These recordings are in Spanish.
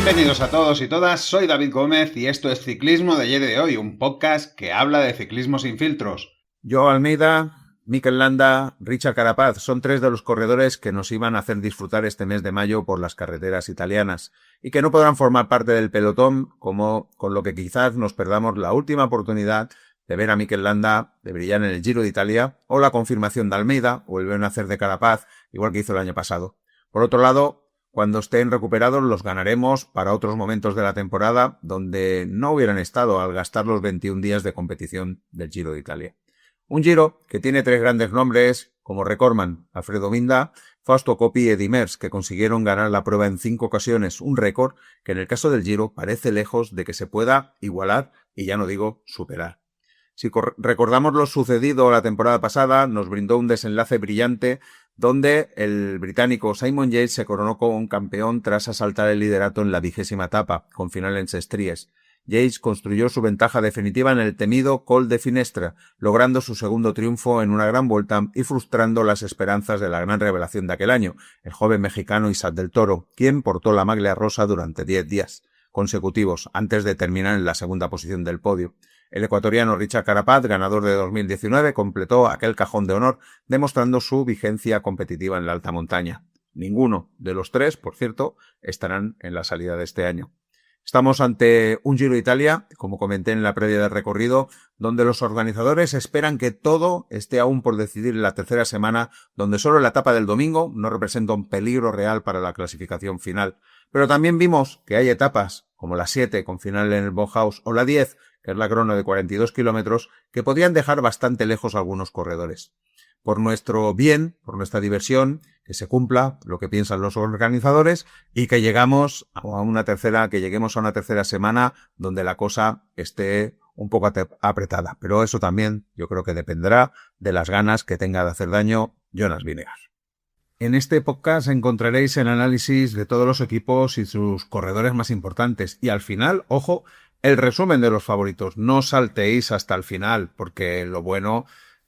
Bienvenidos a todos y todas, soy David Gómez y esto es Ciclismo de ayer y de hoy, un podcast que habla de ciclismo sin filtros. Joao Almeida, Mikel Landa, Richard Carapaz son tres de los corredores que nos iban a hacer disfrutar este mes de mayo por las carreteras italianas y que no podrán formar parte del pelotón, como con lo que quizás nos perdamos la última oportunidad de ver a Mikel Landa de brillar en el Giro de Italia o la confirmación de Almeida o el buen hacer de Carapaz, igual que hizo el año pasado. Por otro lado, cuando estén recuperados los ganaremos para otros momentos de la temporada donde no hubieran estado al gastar los 21 días de competición del Giro de Italia. Un Giro que tiene tres grandes nombres como recordman Alfredo Binda, Fausto Coppi y Eddy Merckx, que consiguieron ganar la prueba en 5 ocasiones, un récord que en el caso del Giro parece lejos de que se pueda igualar y ya no digo superar. Si recordamos lo sucedido la temporada pasada, nos brindó un desenlace brillante donde el británico Simon Yates se coronó como campeón tras asaltar el liderato en la 20ª etapa, con final en Sestries. Yates construyó su ventaja definitiva en el temido Col de Finestra, logrando su segundo triunfo en una gran vuelta y frustrando las esperanzas de la gran revelación de aquel año, el joven mexicano Isaac del Toro, quien portó la maglia rosa durante 10 días consecutivos antes de terminar en la segunda posición del podio. El ecuatoriano Richard Carapaz, ganador de 2019, completó aquel cajón de honor, demostrando su vigencia competitiva en la alta montaña. Ninguno de los tres, por cierto, estarán en la salida de este año. Estamos ante un Giro de Italia, como comenté en la previa del recorrido, donde los organizadores esperan que todo esté aún por decidir en la tercera semana, donde solo la etapa del domingo no representa un peligro real para la clasificación final. Pero también vimos que hay etapas, como la 7 con final en el Bauhaus o la 10, que es la crono de 42 kilómetros, que podrían dejar bastante lejos a algunos corredores. Por nuestro bien, por nuestra diversión, que se cumpla lo que piensan los organizadores y que lleguemos a una tercera semana donde la cosa esté un poco apretada. Pero eso también yo creo que dependerá de las ganas que tenga de hacer daño Jonas Vingegaard. En este podcast encontraréis el análisis de todos los equipos y sus corredores más importantes. Y al final, ojo, el resumen de los favoritos. No saltéis hasta el final, porque lo bueno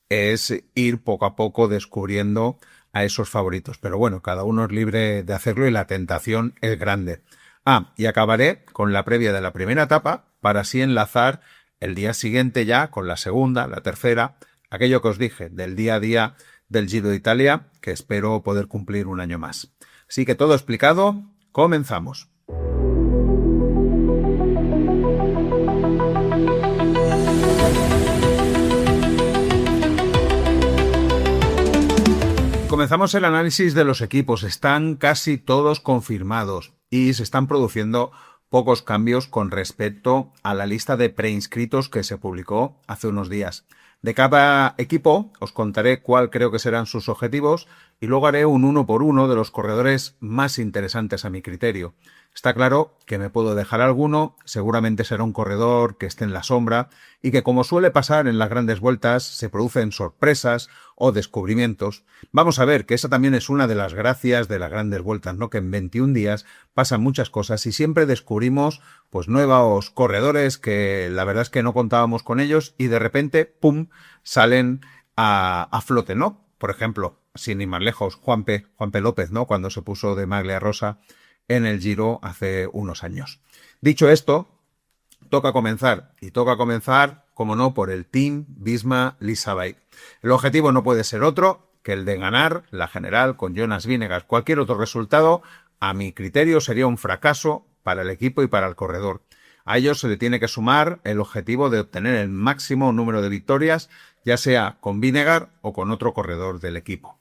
es ir poco a poco descubriendo a esos favoritos. Pero bueno, cada uno es libre de hacerlo y la tentación es grande. Y acabaré con la previa de la primera etapa para así enlazar el día siguiente ya con la segunda, la tercera, aquello que os dije del día a día del Giro de Italia, que espero poder cumplir un año más. Así que todo explicado, comenzamos. Comenzamos el análisis de los equipos. Están casi todos confirmados y se están produciendo pocos cambios con respecto a la lista de preinscritos que se publicó hace unos días. De cada equipo os contaré cuál creo que serán sus objetivos y luego haré un uno por uno de los corredores más interesantes a mi criterio. Está claro que me puedo dejar alguno, seguramente será un corredor que esté en la sombra y que, como suele pasar en las grandes vueltas, se producen sorpresas o descubrimientos. Vamos a ver que esa también es una de las gracias de las grandes vueltas, ¿no? Que en 21 días pasan muchas cosas y siempre descubrimos pues nuevos corredores que la verdad es que no contábamos con ellos y de repente, ¡pum!, salen a flote, ¿no? Por ejemplo, sin ir más lejos, Juanpe López, ¿no? Cuando se puso de maglia rosa en el Giro hace unos años. Dicho esto, toca comenzar, como no, por el Team Visma-Lease a Bike. El objetivo no puede ser otro que el de ganar la general con Jonas Vingegaard. Cualquier otro resultado, a mi criterio, sería un fracaso para el equipo y para el corredor. A ello se le tiene que sumar el objetivo de obtener el máximo número de victorias, ya sea con Vingegaard o con otro corredor del equipo.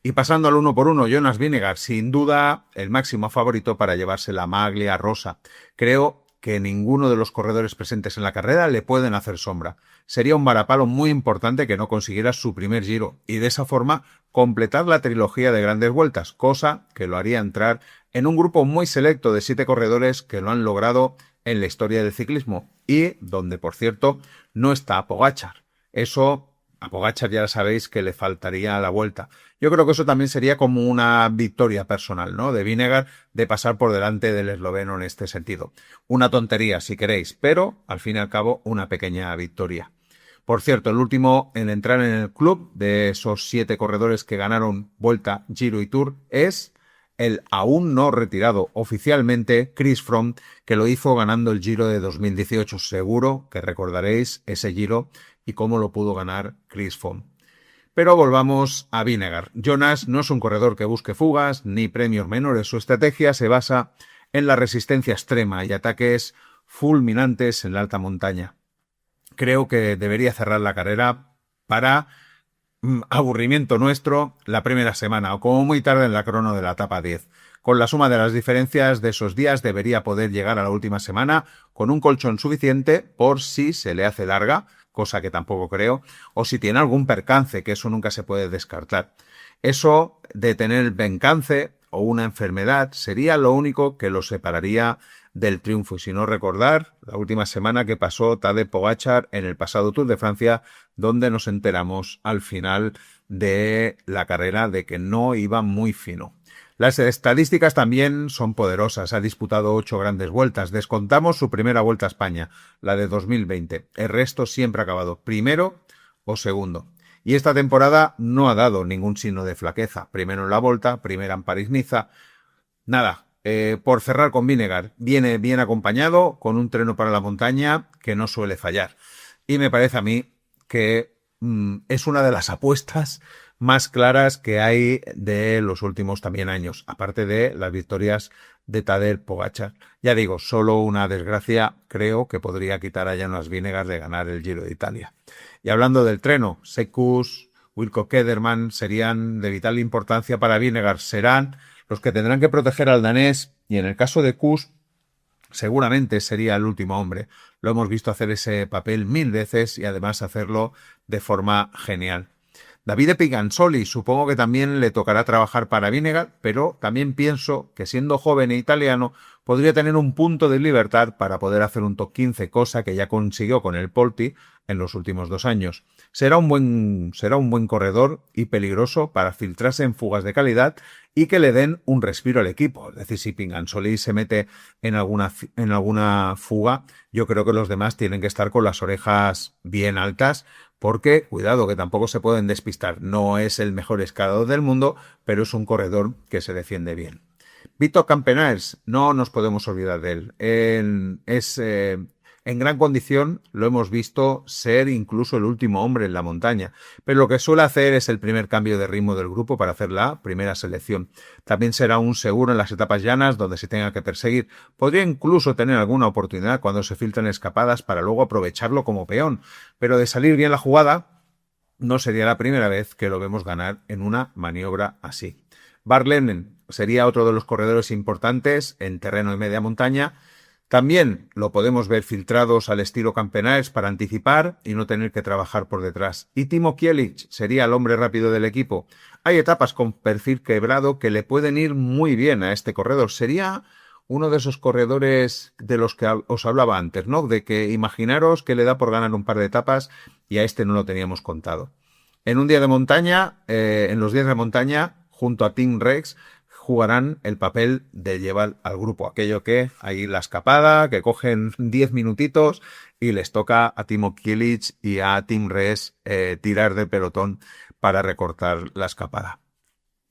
Y pasando al uno por uno, Jonas Vingegaard, sin duda el máximo favorito para llevarse la maglia rosa. Creo que ninguno de los corredores presentes en la carrera le pueden hacer sombra. Sería un varapalo muy importante que no consiguiera su primer Giro y de esa forma completar la trilogía de grandes vueltas, cosa que lo haría entrar en un grupo muy selecto de 7 corredores que lo han logrado en la historia del ciclismo y donde, por cierto, no está Pogačar. Eso a Pogačar ya sabéis que le faltaría a la vuelta. Yo creo que eso también sería como una victoria personal, ¿no? De Vingegaard, de pasar por delante del esloveno en este sentido. Una tontería, si queréis, pero al fin y al cabo una pequeña victoria. Por cierto, el último en entrar en el club de esos 7 corredores que ganaron Vuelta, Giro y Tour es el aún no retirado oficialmente Chris Froome, que lo hizo ganando el Giro de 2018. Seguro que recordaréis ese Giro y cómo lo pudo ganar Chris Froome. Pero volvamos a Vingegaard. Jonas no es un corredor que busque fugas ni premios menores. Su estrategia se basa en la resistencia extrema y ataques fulminantes en la alta montaña. Creo que debería cerrar la carrera para aburrimiento nuestro la primera semana o como muy tarde en la crono de la etapa 10. Con la suma de las diferencias de esos días debería poder llegar a la última semana con un colchón suficiente por si se le hace larga, cosa que tampoco creo, o si tiene algún percance, que eso nunca se puede descartar. Eso de tener el percance o una enfermedad sería lo único que lo separaría del triunfo. Y si no recordar, la última semana que pasó Tadej Pogačar en el pasado Tour de Francia, donde nos enteramos al final de la carrera de que no iba muy fino. Las estadísticas también son poderosas. Ha disputado 8 grandes vueltas. Descontamos su primera vuelta a España, la de 2020. El resto siempre ha acabado primero o segundo. Y esta temporada no ha dado ningún signo de flaqueza. Primero en la Volta, primera en París-Niza. Nada, por cerrar con Vingegaard, viene bien acompañado con un treno para la montaña que no suele fallar. Y me parece a mí que es una de las apuestas más claras que hay de los últimos también años, aparte de las victorias de Tadej Pogačar. Ya digo, solo una desgracia creo que podría quitar a Jonas Vingegaard de ganar el Giro de Italia. Y hablando del treno, Sepp Kuss, Wilco Kelderman serían de vital importancia para Vingegaard. Serán los que tendrán que proteger al danés y en el caso de Kuss seguramente sería el último hombre. Lo hemos visto hacer ese papel 1000 veces y además hacerlo de forma genial. Davide Pigansoli, supongo que también le tocará trabajar para Vingegaard, pero también pienso que siendo joven e italiano podría tener un punto de libertad para poder hacer un top 15, cosa que ya consiguió con el Polti en los últimos 2 años. Será un buen corredor y peligroso para filtrarse en fugas de calidad y que le den un respiro al equipo. Es decir, si Pigansoli se mete en alguna fuga, yo creo que los demás tienen que estar con las orejas bien altas, porque, cuidado, que tampoco se pueden despistar. No es el mejor escalador del mundo, pero es un corredor que se defiende bien. Vito Campenaers, no nos podemos olvidar de él. En gran condición, lo hemos visto ser incluso el último hombre en la montaña, pero lo que suele hacer es el primer cambio de ritmo del grupo para hacer la primera selección. También será un seguro en las etapas llanas donde se tenga que perseguir. Podría incluso tener alguna oportunidad cuando se filtren escapadas para luego aprovecharlo como peón, pero de salir bien la jugada, no sería la primera vez que lo vemos ganar en una maniobra así. Bart Lehnen sería otro de los corredores importantes en terreno y media montaña. También lo podemos ver filtrados al estilo Campenaers para anticipar y no tener que trabajar por detrás. Y Timo Kielich sería el hombre rápido del equipo. Hay etapas con perfil quebrado que le pueden ir muy bien a este corredor. Sería uno de esos corredores de los que os hablaba antes, ¿no? De que imaginaros que le da por ganar un par de etapas y a este no lo teníamos contado. En un día de montaña, en los días de montaña, junto a Team Rex, jugarán el papel de llevar al grupo, aquello que hay la escapada, que cogen 10 minutitos y les toca a Timo Kielich y a Team Rex tirar del pelotón para recortar la escapada.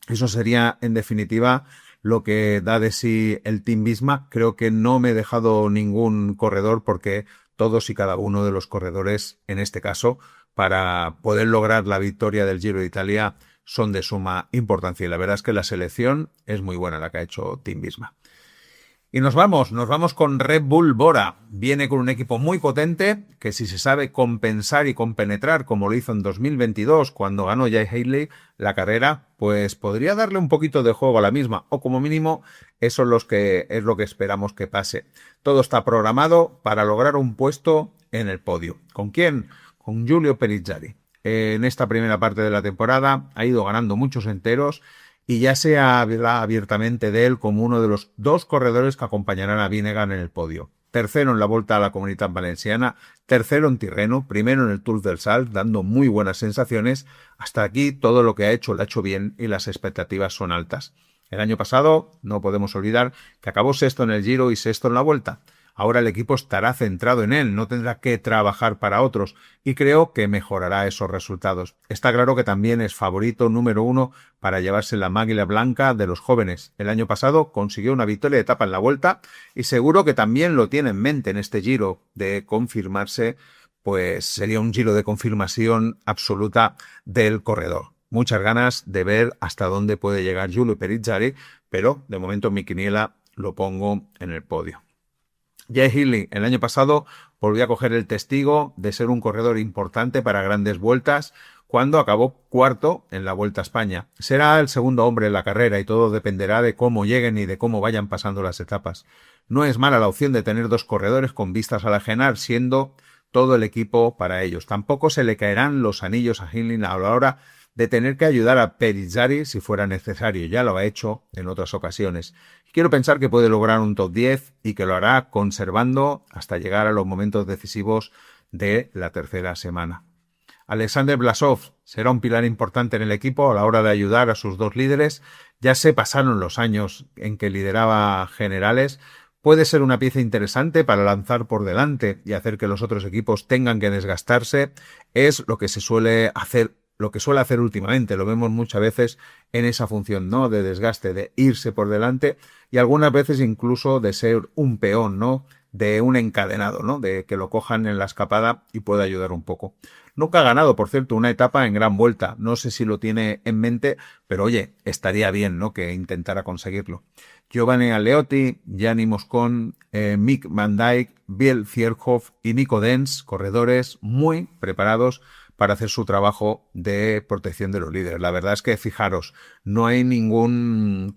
Eso sería, en definitiva, lo que da de sí el Team Visma. Creo que no me he dejado ningún corredor porque todos y cada uno de los corredores, en este caso, para poder lograr la victoria del Giro de Italia, son de suma importancia y la verdad es que la selección es muy buena la que ha hecho Team Visma. Y nos vamos con Red Bull Bora. Viene con un equipo muy potente que si se sabe compensar y compenetrar como lo hizo en 2022 cuando ganó Jay Hindley la carrera, pues podría darle un poquito de juego a la misma o como mínimo eso es lo que esperamos que pase. Todo está programado para lograr un puesto en el podio. ¿Con quién? Con Giulio Perizzari. En esta primera parte de la temporada ha ido ganando muchos enteros y ya se habla abiertamente de él como uno de los 2 corredores que acompañarán a Vingegaard en el podio. Tercero en la Volta a la Comunitat Valenciana, tercero en Tirreno, primero en el Tour del Salt, dando muy buenas sensaciones. Hasta aquí todo lo que ha hecho lo ha hecho bien y las expectativas son altas. El año pasado, no podemos olvidar, que acabó sexto en el Giro y sexto en la Volta. Ahora el equipo estará centrado en él, no tendrá que trabajar para otros y creo que mejorará esos resultados. Está claro que también es favorito número 1 para llevarse la máguila blanca de los jóvenes. El año pasado consiguió una victoria de etapa en la Vuelta y seguro que también lo tiene en mente en este Giro de confirmarse, pues sería un Giro de confirmación absoluta del corredor. Muchas ganas de ver hasta dónde puede llegar Giulio Perizzari, pero de momento mi quiniela lo pongo en el podio. Jay Hindley el año pasado volvió a coger el testigo de ser un corredor importante para grandes vueltas cuando acabó cuarto en la Vuelta a España. Será el segundo hombre en la carrera y todo dependerá de cómo lleguen y de cómo vayan pasando las etapas. No es mala la opción de tener 2 corredores con vistas a la general, siendo todo el equipo para ellos. Tampoco se le caerán los anillos a Hindley a la hora de tener que ayudar a Perizzari si fuera necesario. Ya lo ha hecho en otras ocasiones. Quiero pensar que puede lograr un top 10 y que lo hará conservando hasta llegar a los momentos decisivos de la tercera semana. Alexander Blasov será un pilar importante en el equipo a la hora de ayudar a sus 2 líderes. Ya se pasaron los años en que lideraba generales. Puede ser una pieza interesante para lanzar por delante y hacer que los otros equipos tengan que desgastarse. Es lo que suele hacer últimamente, lo vemos muchas veces en esa función, ¿no? De desgaste, de irse por delante y algunas veces incluso de ser un peón, ¿no? De un encadenado, ¿no? De que lo cojan en la escapada y pueda ayudar un poco. Nunca ha ganado, por cierto, una etapa en Gran Vuelta. No sé si lo tiene en mente, pero oye, estaría bien, ¿no? Que intentara conseguirlo. Giovanni Alleotti, Gianni Moscon, Mick Van Dijk, Biel Fierhoff y Nico Denz, corredores muy preparados para hacer su trabajo de protección de los líderes. La verdad es que, fijaros, no hay ninguna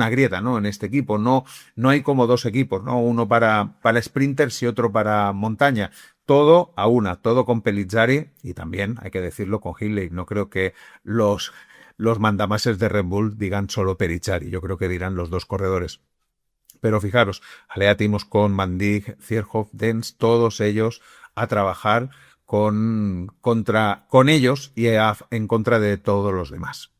grieta, ¿no? En este equipo, no hay como 2 equipos, ¿no? Uno para sprinters y otro para montaña. Todo a una, todo con Perizzari y también, hay que decirlo, con Hindley. No creo que los mandamases de Red Bull digan solo Perizzari. Yo creo que dirán los 2 corredores. Pero fijaros, Alleotti, Moscon, Van Dijk, Fierhoff, Denz, todos ellos a trabajar con ellos y en contra de todos los demás.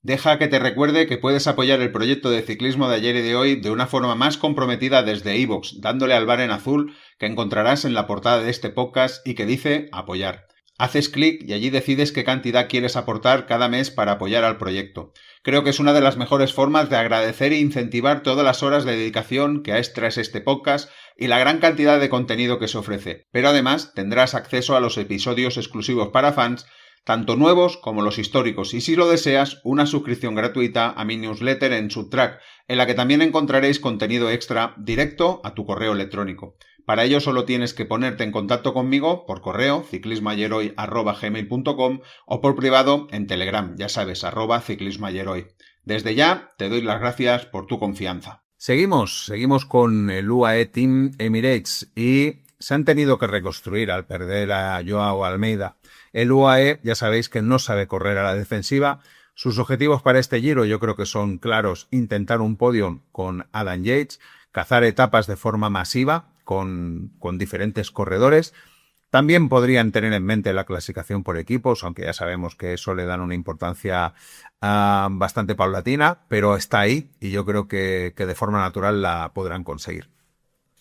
Deja que te recuerde que puedes apoyar el proyecto de ciclismo de ayer y de hoy de una forma más comprometida desde iVoox, dándole al bar en azul que encontrarás en la portada de este podcast y que dice apoyar. Haces clic y allí decides qué cantidad quieres aportar cada mes para apoyar al proyecto. Creo que es una de las mejores formas de agradecer e incentivar todas las horas de dedicación que es tras este podcast y la gran cantidad de contenido que se ofrece. Pero además tendrás acceso a los episodios exclusivos para fans, tanto nuevos como los históricos, y si lo deseas, una suscripción gratuita a mi newsletter en Subtrack, en la que también encontraréis contenido extra directo a tu correo electrónico. Para ello solo tienes que ponerte en contacto conmigo por correo ciclismoayeroy@gmail.com o por privado en Telegram, ya sabes, @ciclismoayeroy. Desde ya te doy las gracias por tu confianza. Seguimos con el UAE Team Emirates y se han tenido que reconstruir al perder a Joao Almeida. El UAE ya sabéis que no sabe correr a la defensiva. Sus objetivos para este Giro yo creo que son claros: intentar un podio con Adam Yates, cazar etapas de forma masiva con diferentes corredores. También podrían tener en mente la clasificación por equipos, aunque ya sabemos que eso le dan una importancia bastante paulatina, pero está ahí y yo creo que de forma natural la podrán conseguir.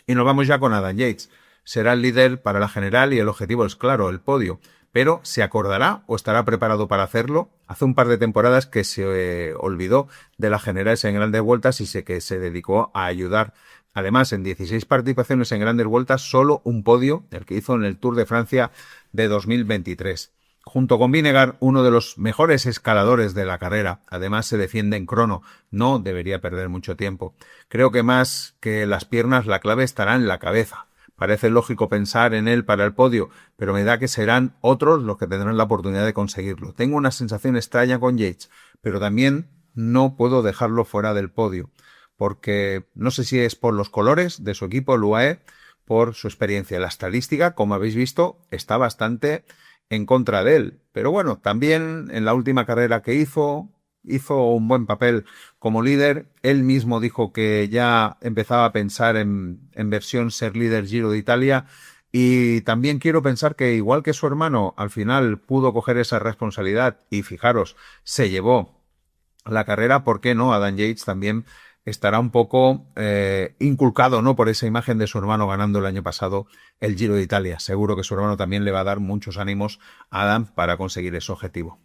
Y nos vamos ya con Adam Yates. Será el líder para la general y el objetivo es claro, el podio. Pero ¿se acordará o estará preparado para hacerlo? Hace un par de temporadas que se olvidó de las generales en grandes vueltas y que se dedicó a ayudar. Además, en 16 participaciones en grandes vueltas, solo un podio, el que hizo en el Tour de Francia de 2023. Junto con Vinegar, uno de los mejores escaladores de la carrera. Además, se defiende en crono. No debería perder mucho tiempo. Creo que más que las piernas, la clave estará en la cabeza. Parece lógico pensar en él para el podio, pero me da que serán otros los que tendrán la oportunidad de conseguirlo. Tengo una sensación extraña con Yates, pero también no puedo dejarlo fuera del podio, porque no sé si es por los colores de su equipo, el UAE, por su experiencia. La estadística, como habéis visto, está bastante en contra de él. Pero bueno, también en la última carrera que hizo un buen papel como líder. Él mismo dijo que ya empezaba a pensar en versión ser líder Giro de Italia. Y también quiero pensar que igual que su hermano al final pudo coger esa responsabilidad y fijaros, se llevó la carrera, ¿por qué no? Adam Yates también estará un poco inculcado, ¿no?, por esa imagen de su hermano ganando el año pasado el Giro de Italia. Seguro que su hermano también le va a dar muchos ánimos a Adam para conseguir ese objetivo.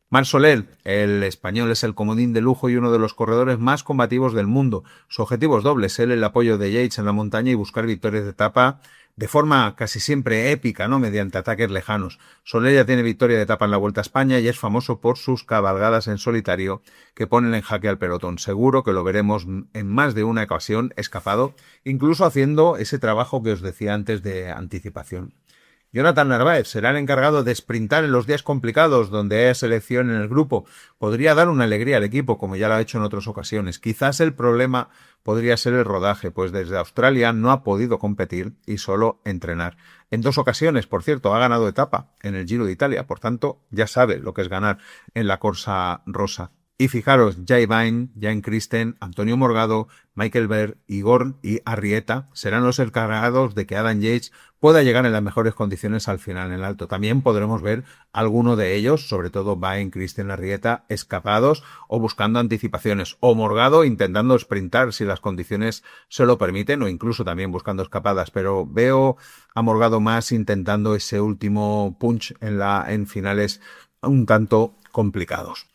Marc Soler, el español, es el comodín de lujo y uno de los corredores más combativos del mundo. Su objetivo es doble, ser el apoyo de Yates en la montaña y buscar victorias de etapa de forma casi siempre épica, ¿no?, mediante ataques lejanos. Soler ya tiene victoria de etapa en la Vuelta a España y es famoso por sus cabalgadas en solitario que ponen en jaque al pelotón. Seguro que lo veremos en más de una ocasión escapado, incluso haciendo ese trabajo que os decía antes de anticipación. Jonathan Narváez será el encargado de sprintar en los días complicados donde haya selección en el grupo. Podría dar una alegría al equipo, como ya lo ha hecho en otras ocasiones. Quizás el problema podría ser el rodaje, pues desde Australia no ha podido competir y solo entrenar. En 2 ocasiones, por cierto, ha ganado etapa en el Giro de Italia, por tanto, ya sabe lo que es ganar en la Corsa Rosa. Y fijaros, Jay Vine, Jan Christen, Antonio Morgado, Michael Berg, Igor y Arrieta serán los encargados de que Adam Yates pueda llegar en las mejores condiciones al final en el alto. También podremos ver alguno de ellos, sobre todo Vine, Christen, Arrieta, escapados o buscando anticipaciones, o Morgado intentando sprintar si las condiciones se lo permiten, o incluso también buscando escapadas, pero veo a Morgado más intentando ese último punch en finales un tanto complicados.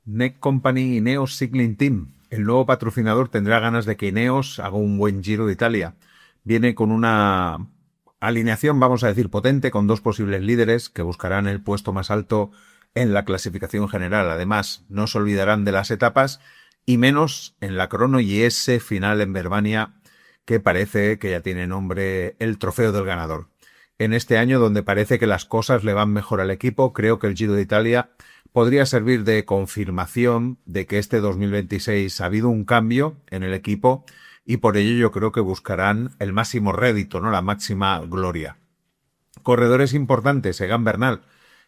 Neck Company Ineos Cycling Team. El nuevo patrocinador tendrá ganas de que Ineos haga un buen Giro de Italia. Viene con una alineación, vamos a decir, potente, con 2 posibles líderes que buscarán el puesto más alto en la clasificación general. Además, no se olvidarán de las etapas y menos en la crono y ese final en Verbania que parece que ya tiene nombre el trofeo del ganador. En este año donde parece que las cosas le van mejor al equipo, creo que el Giro de Italia podría servir de confirmación de que este 2026 ha habido un cambio en el equipo y por ello yo creo que buscarán el máximo rédito, ¿no?, la máxima gloria. Corredores importantes, Egan Bernal.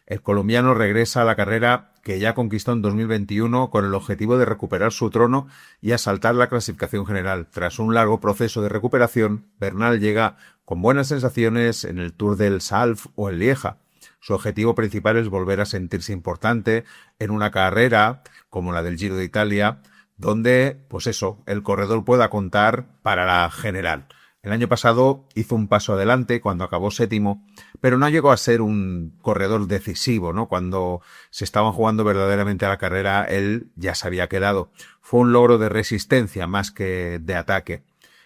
El colombiano regresa a la carrera que ya conquistó en 2021 con el objetivo de recuperar su trono y asaltar la clasificación general. Tras un largo proceso de recuperación, Bernal llega con buenas sensaciones en el Tour del Salf o en Lieja. Su objetivo principal es volver a sentirse importante en una carrera como la del Giro de Italia, donde, pues eso, el corredor pueda contar para la general. El año pasado hizo un paso adelante cuando acabó 7º, pero no llegó a ser un corredor decisivo, ¿no? Cuando se estaban jugando verdaderamente a la carrera, él ya se había quedado. Fue un logro de resistencia más que de ataque.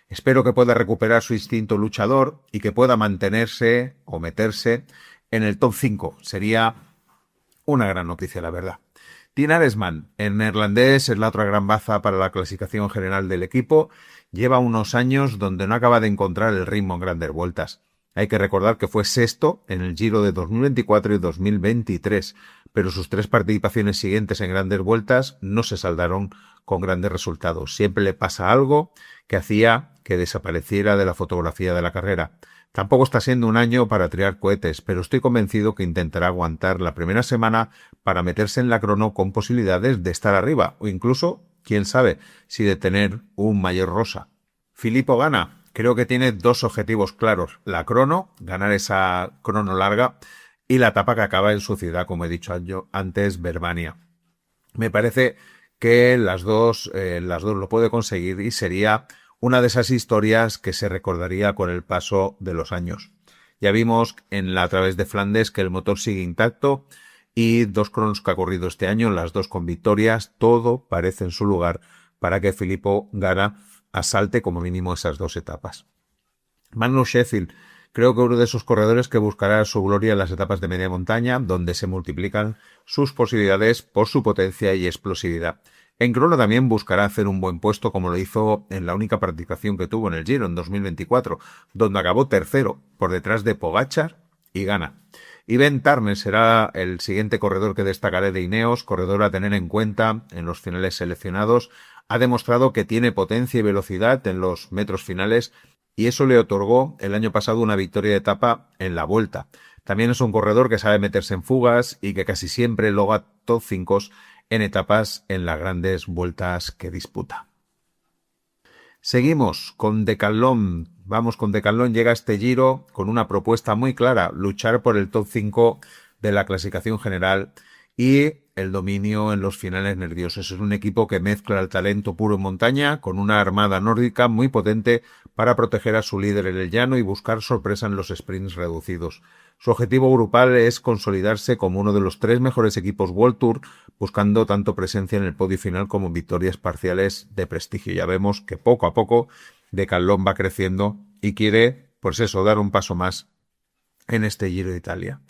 Espero que pueda recuperar su instinto luchador y que pueda mantenerse o meterse en el top 5. Sería una gran noticia, la verdad. Tien Aresman, el neerlandés, es la otra gran baza para la clasificación general del equipo. Lleva unos años donde no acaba de encontrar el ritmo en grandes vueltas. Hay que recordar que fue 6º en el Giro de 2024 y 2023, pero sus 3 participaciones siguientes en grandes vueltas no se saldaron con grandes resultados. Siempre le pasa algo que hacía que desapareciera de la fotografía de la carrera. Tampoco está siendo un año para tirar cohetes, pero estoy convencido que intentará aguantar la primera semana para meterse en la crono con posibilidades de estar arriba, o incluso, quién sabe, si de tener un mayor rosa. Filippo Ganna, creo que tiene 2 objetivos claros: la crono, ganar esa crono larga, y la etapa que acaba en su ciudad, como he dicho antes, Verbania. Me parece que las dos lo puede conseguir y sería una de esas historias que se recordaría con el paso de los años. Ya vimos en la Través de Flandes que el motor sigue intacto y 2 cronos que ha corrido este año, las 2 con victorias, todo parece en su lugar para que Filippo Ganna asalte como mínimo esas 2 etapas. Magnus Sheffield, creo que uno de esos corredores que buscará su gloria en las etapas de media montaña, donde se multiplican sus posibilidades por su potencia y explosividad. En crono también buscará hacer un buen puesto, como lo hizo en la única participación que tuvo en el Giro en 2024, donde acabó 3º, por detrás de Pogačar y Ganna. Y Ben Turner será el siguiente corredor que destacaré de Ineos, corredor a tener en cuenta en los finales seleccionados. Ha demostrado que tiene potencia y velocidad en los metros finales y eso le otorgó el año pasado una victoria de etapa en la Vuelta. También es un corredor que sabe meterse en fugas y que casi siempre logra top 5 en etapas en las grandes vueltas que disputa. Seguimos con Decathlon. Vamos con Decathlon. Llega este Giro con una propuesta muy clara: luchar por el top 5 de la clasificación general y el dominio en los finales nerviosos. Es un equipo que mezcla el talento puro en montaña con una armada nórdica muy potente para proteger a su líder en el llano y buscar sorpresa en los sprints reducidos. Su objetivo grupal es consolidarse como uno de los 3 mejores equipos World Tour, buscando tanto presencia en el podio final como victorias parciales de prestigio. Ya vemos que poco a poco Decathlon va creciendo y quiere, pues eso, dar un paso más en este Giro de Italia.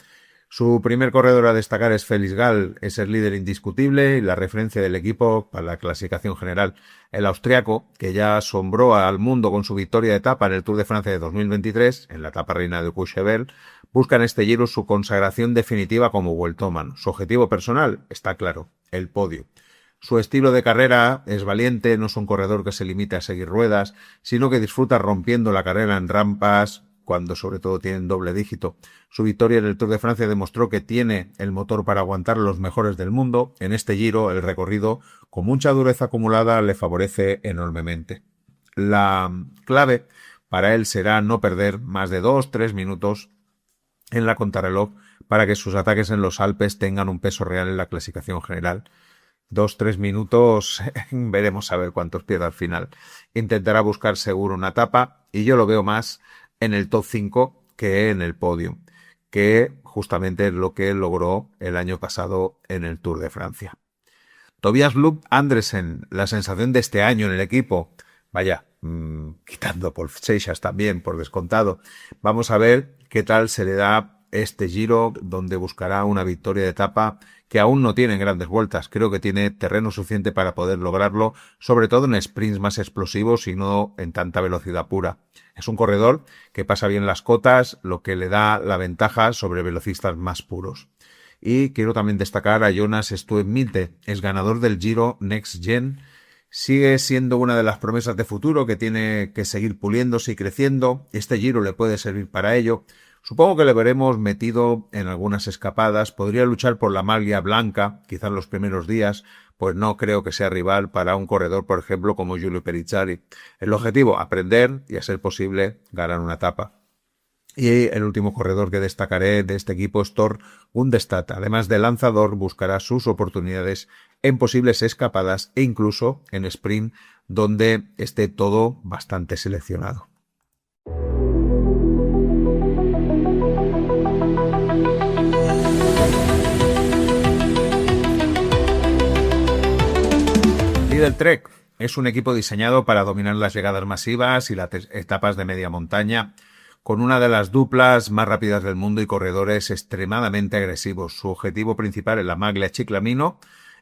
Su primer corredor a destacar es Félix Gall, es el líder indiscutible y la referencia del equipo para la clasificación general. El austriaco, que ya asombró al mundo con su victoria de etapa en el Tour de Francia de 2023, en la etapa reina de Courchevel, busca en este Giro su consagración definitiva como vueltómano. Su objetivo personal está claro, el podio. Su estilo de carrera es valiente, no es un corredor que se limite a seguir ruedas, sino que disfruta rompiendo la carrera en rampas, cuando sobre todo tienen doble dígito. Su victoria en el Tour de Francia demostró que tiene el motor para aguantar a los mejores del mundo. En este Giro, el recorrido, con mucha dureza acumulada, le favorece enormemente. La clave para él será no perder más de 2-3 minutos en la contrarreloj para que sus ataques en los Alpes tengan un peso real en la clasificación general. 2-3 minutos, veremos a ver cuántos pierde al final. Intentará buscar seguro una etapa y yo lo veo más en el top 5 que en el podio, que justamente es lo que logró el año pasado en el Tour de Francia. Tobias Lund Andresen, la sensación de este año en el equipo, vaya, quitando Paul Seixas también, por descontado. Vamos a ver qué tal se le da este Giro, donde buscará una victoria de etapa que aún no tiene grandes vueltas. Creo que tiene terreno suficiente para poder lograrlo, sobre todo en sprints más explosivos y no en tanta velocidad pura. Es un corredor que pasa bien las cotas, lo que le da la ventaja sobre velocistas más puros. Y quiero también destacar a Jonas Stuepminte, es ganador del Giro Next Gen. Sigue siendo una de las promesas de futuro que tiene que seguir puliéndose y creciendo. Este Giro le puede servir para ello. Supongo que le veremos metido en algunas escapadas. Podría luchar por la maglia blanca, quizás los primeros días, pues no creo que sea rival para un corredor, por ejemplo, como Giulio Perizzari. El objetivo, aprender y, a ser posible, ganar una etapa. Y el último corredor que destacaré de este equipo es Thor Gundestad. Además de lanzador, buscará sus oportunidades en posibles escapadas e incluso en sprint, donde esté todo bastante seleccionado. Lidl Trek es un equipo diseñado para dominar las llegadas masivas y las etapas de media montaña, con una de las duplas más rápidas del mundo y corredores extremadamente agresivos. Su objetivo principal es la maglia Ciclamino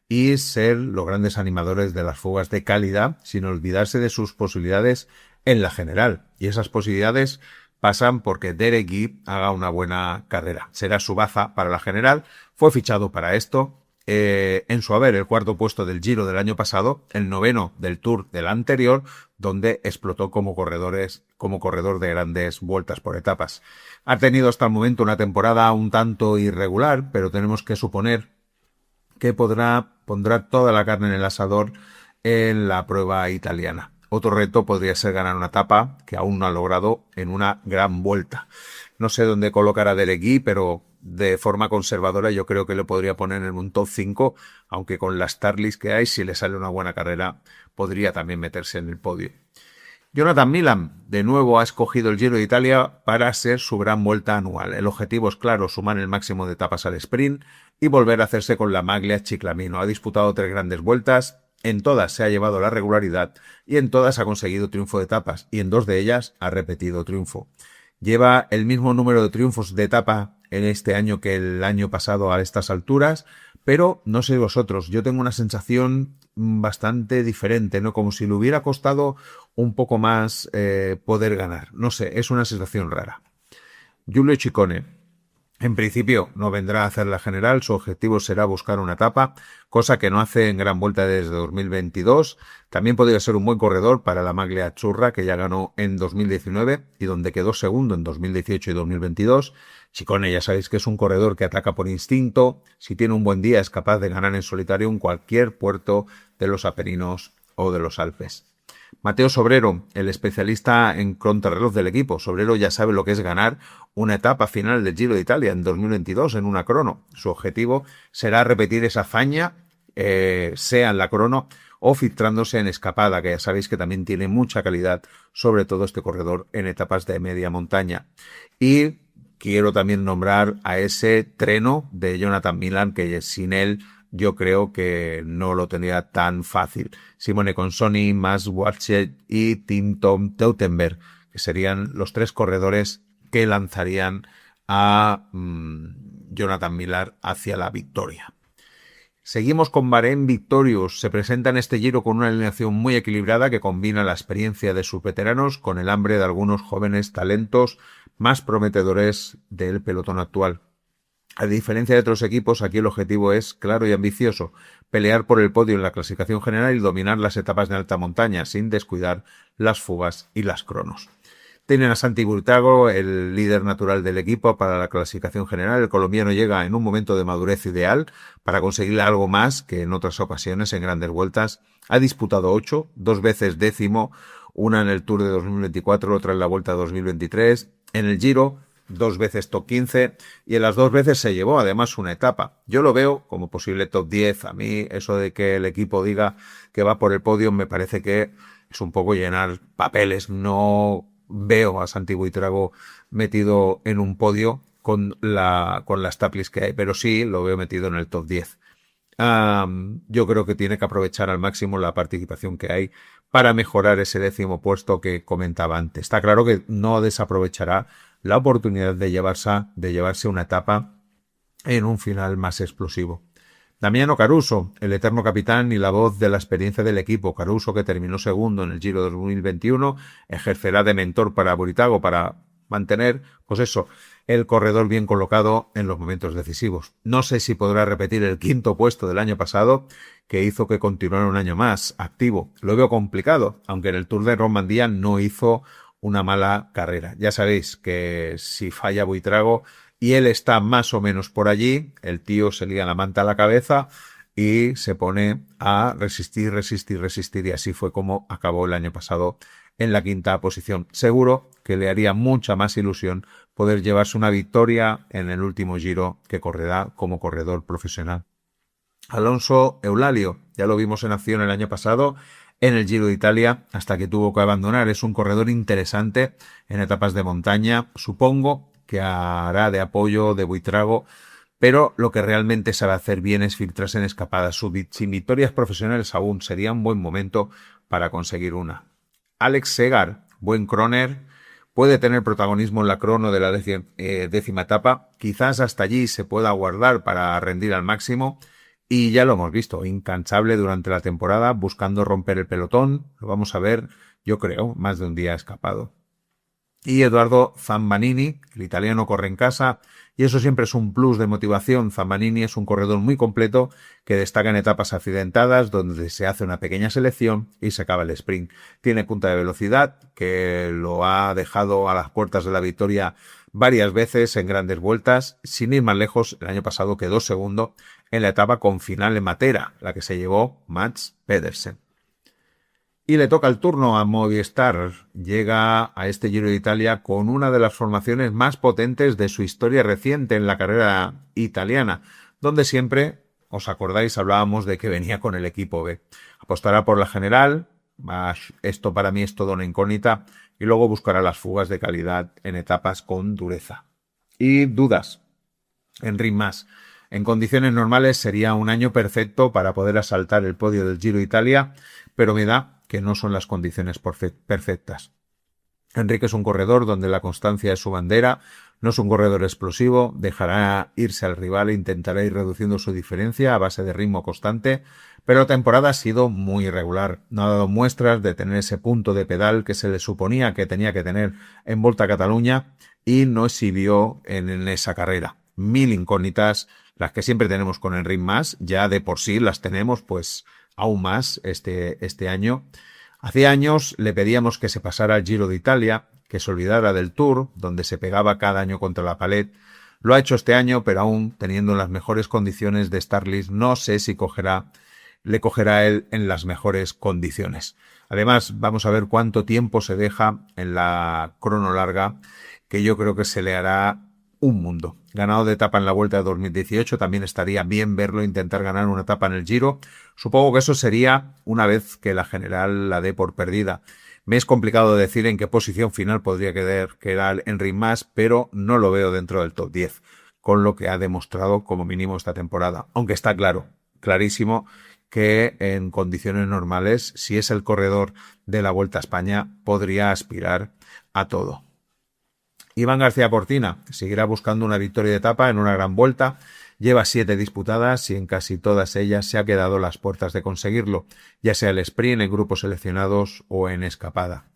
y ser los grandes animadores de las fugas de calidad, sin olvidarse de sus posibilidades en la general. Y esas posibilidades pasan porque Derek Guy haga una buena carrera. Será su baza para la general. Fue fichado para esto. En su haber, el 4º puesto del Giro del año pasado, el 9º del Tour del anterior, donde explotó como corredor de grandes vueltas por etapas. Ha tenido hasta el momento una temporada un tanto irregular, pero tenemos que suponer que pondrá toda la carne en el asador en la prueba italiana. Otro reto podría ser ganar una etapa que aún no ha logrado en una gran vuelta. No sé dónde colocar a Derek Guy, pero de forma conservadora yo creo que lo podría poner en un top 5, aunque con las Starlist que hay, si le sale una buena carrera, podría también meterse en el podio. Jonathan Milan, de nuevo, ha escogido el Giro de Italia para ser su gran vuelta anual. El objetivo es claro, sumar el máximo de etapas al sprint y volver a hacerse con la maglia Ciclamino. Ha disputado 3 grandes vueltas, en todas se ha llevado la regularidad y en todas ha conseguido triunfo de etapas y en 2 de ellas ha repetido triunfo. Lleva el mismo número de triunfos de etapa en este año que el año pasado a estas alturas, pero no sé vosotros, yo tengo una sensación bastante diferente, ¿no? Como si le hubiera costado un poco más poder ganar. No sé, es una sensación rara. Giulio Ciccone, en principio no vendrá a hacer la general, su objetivo será buscar una etapa, cosa que no hace en gran vuelta desde 2022. También podría ser un buen corredor para la maglia azzurra, que ya ganó en 2019 y donde quedó segundo en 2018 y 2022. Ciccone ya sabéis que es un corredor que ataca por instinto. Si tiene un buen día es capaz de ganar en solitario en cualquier puerto de los Apeninos o de los Alpes. Mateo Sobrero, el especialista en contrarreloj del equipo. Sobrero ya sabe lo que es ganar una etapa final del Giro de Italia en 2022 en una crono. Su objetivo será repetir esa hazaña, sea en la crono o filtrándose en escapada, que ya sabéis que también tiene mucha calidad, sobre todo este corredor en etapas de media montaña. Y quiero también nombrar a ese Treno de Jonathan Milan, que sin él yo creo que no lo tendría tan fácil. Simone Consoni, Max Walchet y Tim Tom Teutenberg, que serían los tres corredores que lanzarían a Jonathan Miller hacia la victoria. Seguimos con Bahrein Victorious. Se presenta en este Giro con una alineación muy equilibrada que combina la experiencia de sus veteranos con el hambre de algunos jóvenes talentos más prometedores del pelotón actual. A diferencia de otros equipos, aquí el objetivo es claro y ambicioso: pelear por el podio en la clasificación general y dominar las etapas de alta montaña, sin descuidar las fugas y las cronos. Tienen a Santi Buitrago, el líder natural del equipo, para la clasificación general. El colombiano llega en un momento de madurez ideal para conseguir algo más que en otras ocasiones en grandes vueltas. Ha disputado 8, 2 veces décimo, una en el Tour de 2024, otra en la Vuelta de 2023. En el Giro, 2 veces top 15 y en las 2 veces se llevó además una etapa. Yo lo veo como posible top 10. A mí eso de que el equipo diga que va por el podio me parece que es un poco llenar papeles. No veo a Santi Buitrago metido en un podio con las taplis que hay, pero sí lo veo metido en el top 10. Yo creo que tiene que aprovechar al máximo la participación que hay para mejorar ese 10º puesto que comentaba antes. Está claro que no desaprovechará la oportunidad de llevarse una etapa en un final más explosivo. Damiano Caruso, el eterno capitán y la voz de la experiencia del equipo. Caruso, que terminó segundo en el Giro 2021, ejercerá de mentor para Buitrago para mantener, pues eso, el corredor bien colocado en los momentos decisivos. No sé si podrá repetir el 5º puesto del año pasado, que hizo que continuara un año más activo. Lo veo complicado, aunque en el Tour de Romandía no hizo una mala carrera. Ya sabéis que si falla Buitrago y él está más o menos por allí, el tío se lía la manta a la cabeza y se pone a resistir, y así fue como acabó el año pasado en la 5ª posición. Seguro que le haría mucha más ilusión poder llevarse una victoria en el último Giro que correrá como corredor profesional. Alonso Eulalio, ya lo vimos en acción el año pasado en el Giro de Italia hasta que tuvo que abandonar. Es un corredor interesante en etapas de montaña. Supongo que hará de apoyo de Buitrago, pero lo que realmente sabe hacer bien es filtrarse en escapadas. Sin victorias profesionales aún sería un buen momento para conseguir una. Alex Segar, buen croner, puede tener protagonismo en la crono de la 10ª etapa. Quizás hasta allí se pueda guardar para rendir al máximo. Y ya lo hemos visto, incansable durante la temporada, buscando romper el pelotón. Lo vamos a ver, yo creo, más de un día escapado. Y Eduardo Zambanini, el italiano, corre en casa, y eso siempre es un plus de motivación. Zambanini es un corredor muy completo que destaca en etapas accidentadas, donde se hace una pequeña selección y se acaba el sprint. Tiene punta de velocidad, que lo ha dejado a las puertas de la victoria varias veces en grandes vueltas. Sin ir más lejos, el año pasado quedó segundo en la etapa con final en Matera, la que se llevó Mats Pedersen. Y le toca el turno a Movistar. Llega a este Giro de Italia con una de las formaciones más potentes de su historia reciente en la carrera italiana, donde siempre, os acordáis, hablábamos de que venía con el equipo B. Apostará por la general, esto para mí es toda una incógnita, y luego buscará las fugas de calidad en etapas con dureza. Y dudas. Enric Mas. En condiciones normales sería un año perfecto para poder asaltar el podio del Giro de Italia, pero me da que no son las condiciones perfectas. Enrique es un corredor donde la constancia es su bandera, no es un corredor explosivo, dejará irse al rival e intentará ir reduciendo su diferencia a base de ritmo constante, pero la temporada ha sido muy irregular. No ha dado muestras de tener ese punto de pedal que se le suponía que tenía que tener en Volta a Cataluña y no exhibió en esa carrera. 1000 incógnitas, las que siempre tenemos con Enric Mas, ya de por sí las tenemos pues aún más este año. Hace años le pedíamos que se pasara al Giro de Italia, que se olvidara del Tour, donde se pegaba cada año contra la pared. Lo ha hecho este año, pero aún teniendo las mejores condiciones de Starlist, no sé si cogerá le cogerá a él en las mejores condiciones. Además, vamos a ver cuánto tiempo se deja en la crono larga, que yo creo que se le hará un mundo. Ganado de etapa en la Vuelta de 2018, también estaría bien verlo intentar ganar una etapa en el Giro. Supongo que eso sería una vez que la general la dé por perdida. Me es complicado decir en qué posición final podría quedar Enric Mas, pero no lo veo dentro del top 10, con lo que ha demostrado como mínimo esta temporada. Aunque está clarísimo, que en condiciones normales, si es el corredor de la Vuelta a España, podría aspirar a todo. Iván García Cortina seguirá buscando una victoria de etapa en una gran vuelta. Lleva 7 disputadas y en casi todas ellas se ha quedado a las puertas de conseguirlo, ya sea el sprint, en grupos seleccionados o en escapada.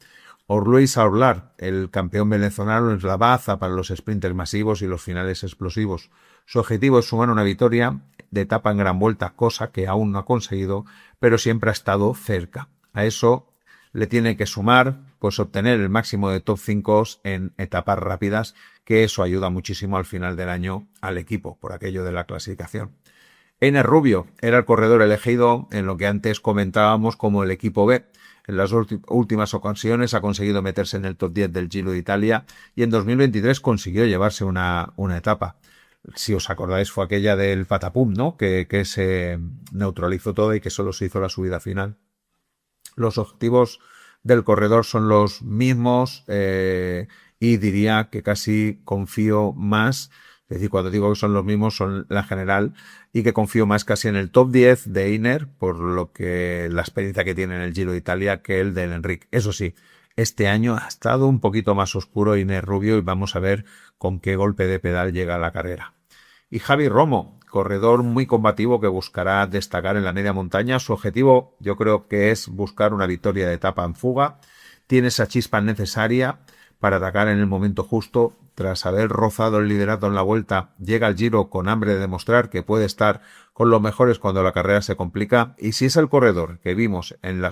Luis Aurlar, el campeón venezolano, es la baza para los sprinters masivos y los finales explosivos. Su objetivo es sumar una victoria de etapa en gran vuelta, cosa que aún no ha conseguido, pero siempre ha estado cerca. A eso le tiene que sumar pues obtener el máximo de top 5 en etapas rápidas, que eso ayuda muchísimo al final del año al equipo, por aquello de la clasificación. Einer Rubio era el corredor elegido en lo que antes comentábamos como el equipo B. En las últimas ocasiones ha conseguido meterse en el top 10 del Giro de Italia y en 2023 consiguió llevarse una etapa. Si os acordáis, fue aquella del Patapum, ¿no? Que se neutralizó todo y que solo se hizo la subida final. Los objetivos del corredor son los mismos y diría que casi confío más, es decir, cuando digo que son los mismos son la general, y que confío más casi en el top 10 de Einer, por lo que la experiencia que tiene en el Giro de Italia, que el del Enric. Eso sí, este año ha estado un poquito más oscuro Einer Rubio y vamos a ver con qué golpe de pedal llega a la carrera. Y Javi Romo, corredor muy combativo que buscará destacar en la media montaña. Su objetivo yo creo que es buscar una victoria de etapa en fuga. Tiene esa chispa necesaria para atacar en el momento justo. Tras haber rozado el liderato en la vuelta, llega al Giro con hambre de demostrar que puede estar con los mejores cuando la carrera se complica. Y si es el corredor que vimos en la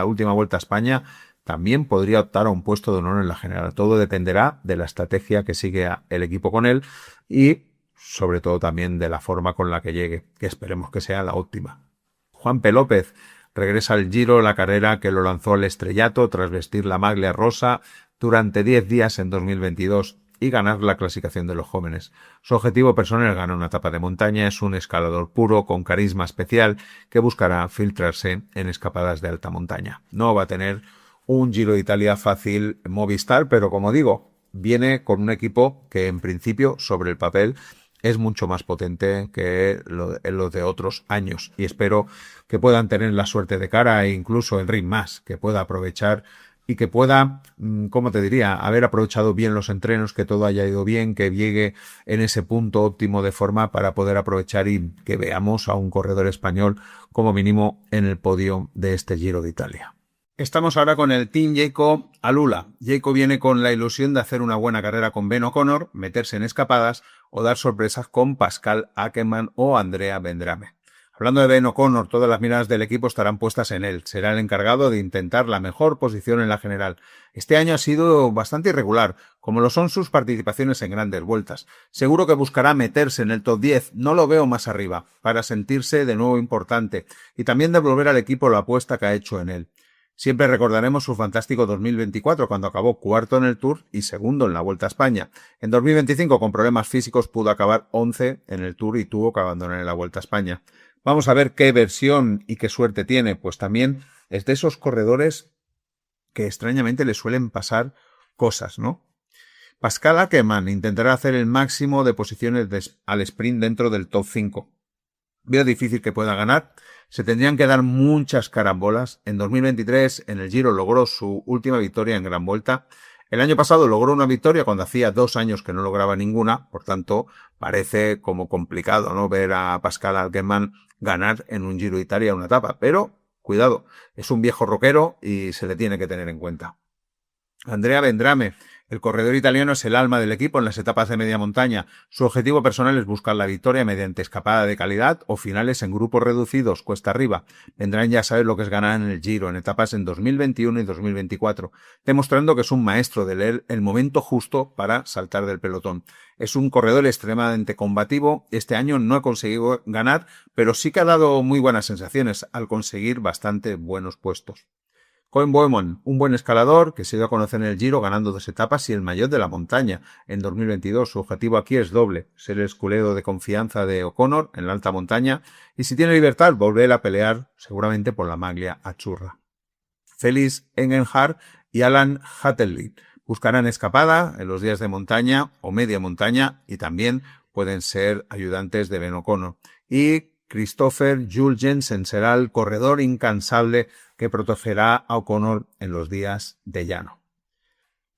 última Vuelta a España, también podría optar a un puesto de honor en la general. Todo dependerá de la estrategia que sigue el equipo con él y sobre todo también de la forma con la que llegue, que esperemos que sea la óptima. Juanpe López regresa al Giro, la carrera que lo lanzó al estrellato tras vestir la maglia rosa durante 10 días en 2022 y ganar la clasificación de los jóvenes. Su objetivo personal es ganar una etapa de montaña, es un escalador puro con carisma especial que buscará filtrarse en escapadas de alta montaña. No va a tener un Giro de Italia fácil Movistar, pero como digo, viene con un equipo que en principio sobre el papel es mucho más potente que los de otros años y espero que puedan tener la suerte de cara e incluso Enric Mas, que pueda aprovechar y que pueda, ¿cómo te diría?, haber aprovechado bien los entrenos, que todo haya ido bien, que llegue en ese punto óptimo de forma para poder aprovechar y que veamos a un corredor español como mínimo en el podio de este Giro de Italia. Estamos ahora con el Team Jayco Alula. Jayco viene con la ilusión de hacer una buena carrera con Ben O'Connor, meterse en escapadas o dar sorpresas con Pascal Ackermann o Andrea Vendrame. Hablando de Ben O'Connor, todas las miradas del equipo estarán puestas en él. Será el encargado de intentar la mejor posición en la general. Este año ha sido bastante irregular, como lo son sus participaciones en grandes vueltas. Seguro que buscará meterse en el top 10, no lo veo más arriba, para sentirse de nuevo importante y también devolver al equipo la apuesta que ha hecho en él. Siempre recordaremos su fantástico 2024, cuando acabó cuarto en el Tour y segundo en la Vuelta a España. En 2025, con problemas físicos, pudo acabar 11 en el Tour y tuvo que abandonar en la Vuelta a España. Vamos a ver qué versión y qué suerte tiene. Pues también es de esos corredores que extrañamente le suelen pasar cosas, ¿no? Pascal Ackermann intentará hacer el máximo de posiciones al sprint dentro del top 5. Veo difícil que pueda ganar. Se tendrían que dar muchas carambolas. En 2023, en el Giro, logró su última victoria en Gran Vuelta. El año pasado logró una victoria cuando hacía 2 años que no lograba ninguna. Por tanto, parece como complicado, ¿no?, ver a Pascal Ackermann ganar en un Giro de Italia una etapa. Pero, cuidado, es un viejo roquero y se le tiene que tener en cuenta. Andrea Vendrame, El corredor italiano es el alma del equipo en las etapas de media montaña. Su objetivo personal es buscar la victoria mediante escapada de calidad o finales en grupos reducidos, cuesta arriba. Vendrán ya a saber lo que es ganar en el Giro, en etapas en 2021 y 2024, demostrando que es un maestro de leer el momento justo para saltar del pelotón. Es un corredor extremadamente combativo. Este año no ha conseguido ganar, pero sí que ha dado muy buenas sensaciones al conseguir bastante buenos puestos. Koen Bouwman, un buen escalador que se dio a conocer en el Giro ganando 2 etapas y el maillot de la montaña en 2022. Su objetivo aquí es doble, ser el escudero de confianza de O'Connor en la alta montaña y si tiene libertad volver a pelear seguramente por la maglia azzurra. Félix Engelhard y Alan Hattelby buscarán escapada en los días de montaña o media montaña y también pueden ser ayudantes de Ben O'Connor. Y Christopher Jules Jensen será el corredor incansable que protegerá a O'Connor en los días de llano.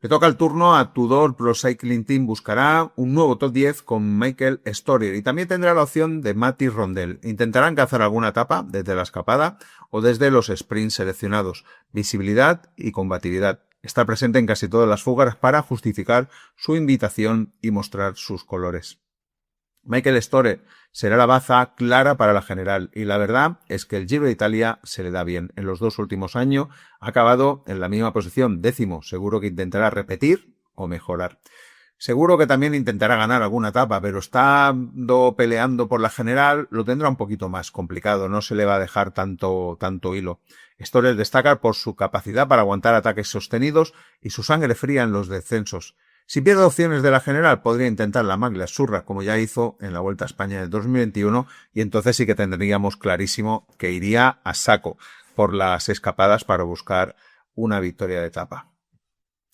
Le toca el turno a Tudor Pro Cycling Team. Buscará un nuevo top 10 con Michael Storer y también tendrá la opción de Mathieu Rondel. Intentarán cazar alguna etapa desde la escapada o desde los sprints seleccionados. Visibilidad y combatividad. Está presente en casi todas las fugas para justificar su invitación y mostrar sus colores. Michael Storer será la baza clara para la general y la verdad es que el Giro de Italia se le da bien. En los 2 últimos años ha acabado en la misma posición, 10º. Seguro que intentará repetir o mejorar. Seguro que también intentará ganar alguna etapa, pero estando peleando por la general lo tendrá un poquito más complicado. No se le va a dejar tanto hilo. Storer destaca por su capacidad para aguantar ataques sostenidos y su sangre fría en los descensos. Si pierde opciones de la general, podría intentar la maglia azzurra, como ya hizo en la Vuelta a España de 2021, y entonces sí que tendríamos clarísimo que iría a saco por las escapadas para buscar una victoria de etapa.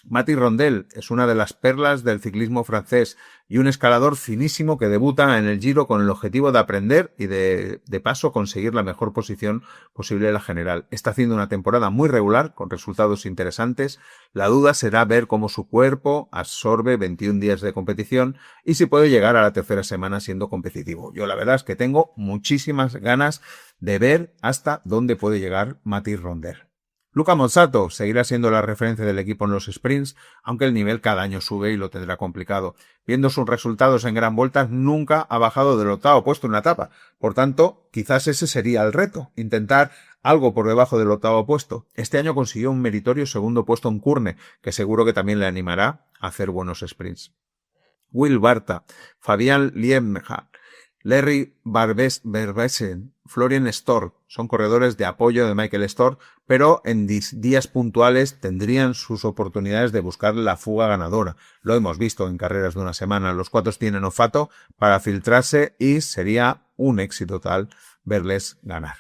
Mathieu Rondel es una de las perlas del ciclismo francés y un escalador finísimo que debuta en el Giro con el objetivo de aprender y de paso conseguir la mejor posición posible en la general. Está haciendo una temporada muy regular con resultados interesantes. La duda será ver cómo su cuerpo absorbe 21 días de competición y si puede llegar a la tercera semana siendo competitivo. Yo la verdad es que tengo muchísimas ganas de ver hasta dónde puede llegar Mathieu Rondel. Luca Mozzato seguirá siendo la referencia del equipo en los sprints, aunque el nivel cada año sube y lo tendrá complicado. Viendo sus resultados en gran vueltas, nunca ha bajado del 8º puesto en una etapa. Por tanto, quizás ese sería el reto, intentar algo por debajo del 8º puesto. Este año consiguió un meritorio 2º puesto en Kurne, que seguro que también le animará a hacer buenos sprints. Will Barta, Fabian Liemha, Larry Verbesen, Florian Stork son corredores de apoyo de Michael Storer, pero en días puntuales tendrían sus oportunidades de buscar la fuga ganadora. Lo hemos visto en carreras de una semana. Los 4 tienen olfato para filtrarse y sería un éxito total verles ganar.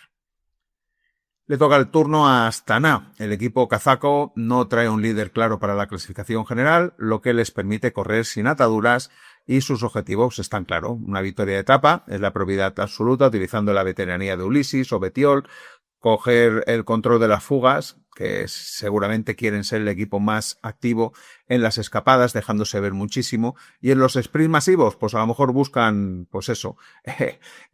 Le toca el turno a Astana. El equipo kazaco no trae un líder claro para la clasificación general, lo que les permite correr sin ataduras y sus objetivos están claros. Una victoria de etapa es la prioridad absoluta utilizando la veteranía de Ulises o Bettiol, coger el control de las fugas, que seguramente quieren ser el equipo más activo en las escapadas, dejándose ver muchísimo, y en los sprints masivos, pues a lo mejor buscan, pues eso,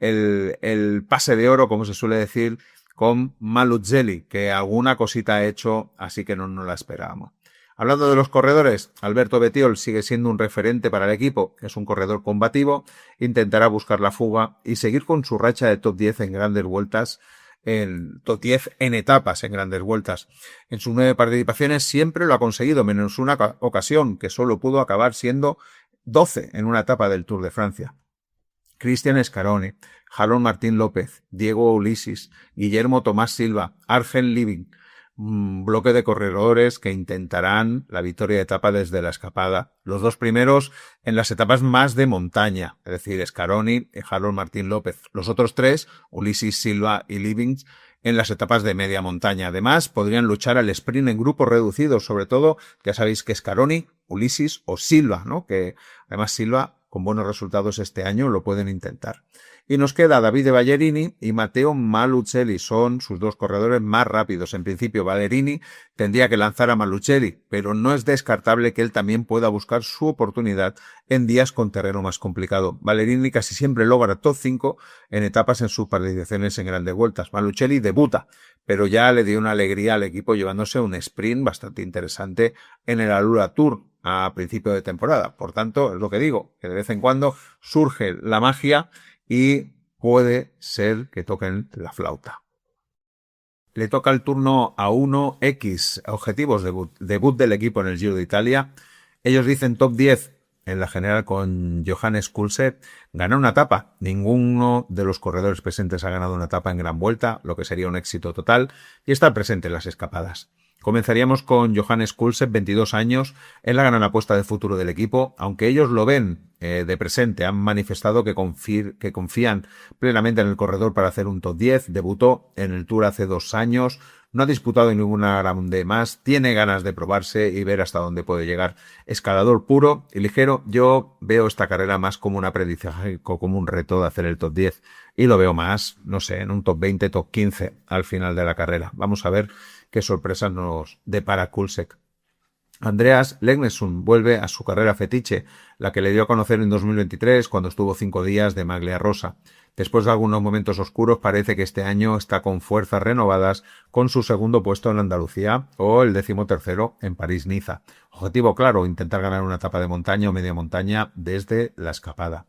el pase de oro, como se suele decir, con Maluzzelli, que alguna cosita ha hecho, así que no la esperábamos. Hablando de los corredores, Alberto Bettiol sigue siendo un referente para el equipo, es un corredor combativo, intentará buscar la fuga y seguir con su racha de top 10 en grandes vueltas, en top 10 en etapas en grandes vueltas. En sus 9 participaciones siempre lo ha conseguido, menos una ocasión, que solo pudo acabar siendo 12 en una etapa del Tour de Francia. Cristian Scaroni, Jalón Martín López, Diego Ulises, Guillermo Tomás Silva, Arjen Living, un bloque de corredores que intentarán la victoria de etapa desde la escapada. Los 2 primeros en las etapas más de montaña, es decir, Scaroni y Jalón Martín López. Los otros 3, Ulises, Silva y Living, en las etapas de media montaña. Además, podrían luchar al sprint en grupos reducidos, sobre todo, ya sabéis que Scaroni, Ulises o Silva, ¿no? Que además Silva, con buenos resultados este año, lo pueden intentar. Y nos queda Davide Ballerini y Matteo Malucelli. Son sus dos corredores más rápidos. En principio, Ballerini tendría que lanzar a Malucelli, pero no es descartable que él también pueda buscar su oportunidad en días con terreno más complicado. Ballerini casi siempre logra top 5 en etapas en sus participaciones en grandes vueltas. Malucelli debuta, pero ya le dio una alegría al equipo llevándose un sprint bastante interesante en el Alula Tour a principio de temporada. Por tanto, es lo que digo, que de vez en cuando surge la magia y puede ser que toquen la flauta. Le toca el turno a 1X, objetivos debut del equipo en el Giro de Italia. Ellos dicen top 10 en la general con Johannes Kulse. Ganar una etapa. Ninguno de los corredores presentes ha ganado una etapa en gran vuelta, lo que sería un éxito total, y estar presente en las escapadas. Comenzaríamos con Johannes Kulse, 22 años, es la gran apuesta de futuro del equipo. Aunque ellos lo ven de presente, han manifestado que confían plenamente en el corredor para hacer un top 10. Debutó en el Tour hace 2 años, no ha disputado ninguna grande más, tiene ganas de probarse y ver hasta dónde puede llegar. Escalador puro y ligero. Yo veo esta carrera más como un aprendizaje, como un reto de hacer el top 10. Y lo veo más, no sé, en un top 20, top 15 al final de la carrera. Vamos a ver qué sorpresas nos depara Kulsek. Andreas Legnesund vuelve a su carrera fetiche, la que le dio a conocer en 2023 cuando estuvo 5 días de maglia rosa. Después de algunos momentos oscuros, parece que este año está con fuerzas renovadas con su segundo puesto en Andalucía o el 13º en París-Niza. Objetivo claro, intentar ganar una etapa de montaña o media montaña desde la escapada.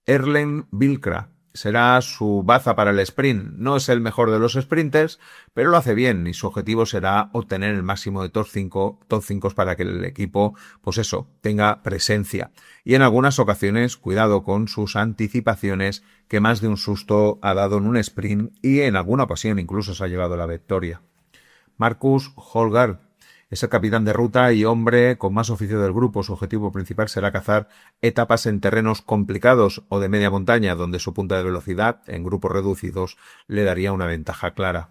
Erlen Vilkra será su baza para el sprint. No es el mejor de los sprinters, pero lo hace bien y su objetivo será obtener el máximo de top 5 para que el equipo, pues eso, tenga presencia. Y en algunas ocasiones, cuidado con sus anticipaciones, que más de un susto ha dado en un sprint y en alguna ocasión incluso se ha llevado la victoria. Marcus Holgaard es el capitán de ruta y hombre con más oficio del grupo. Su objetivo principal será cazar etapas en terrenos complicados o de media montaña, donde su punta de velocidad en grupos reducidos le daría una ventaja clara.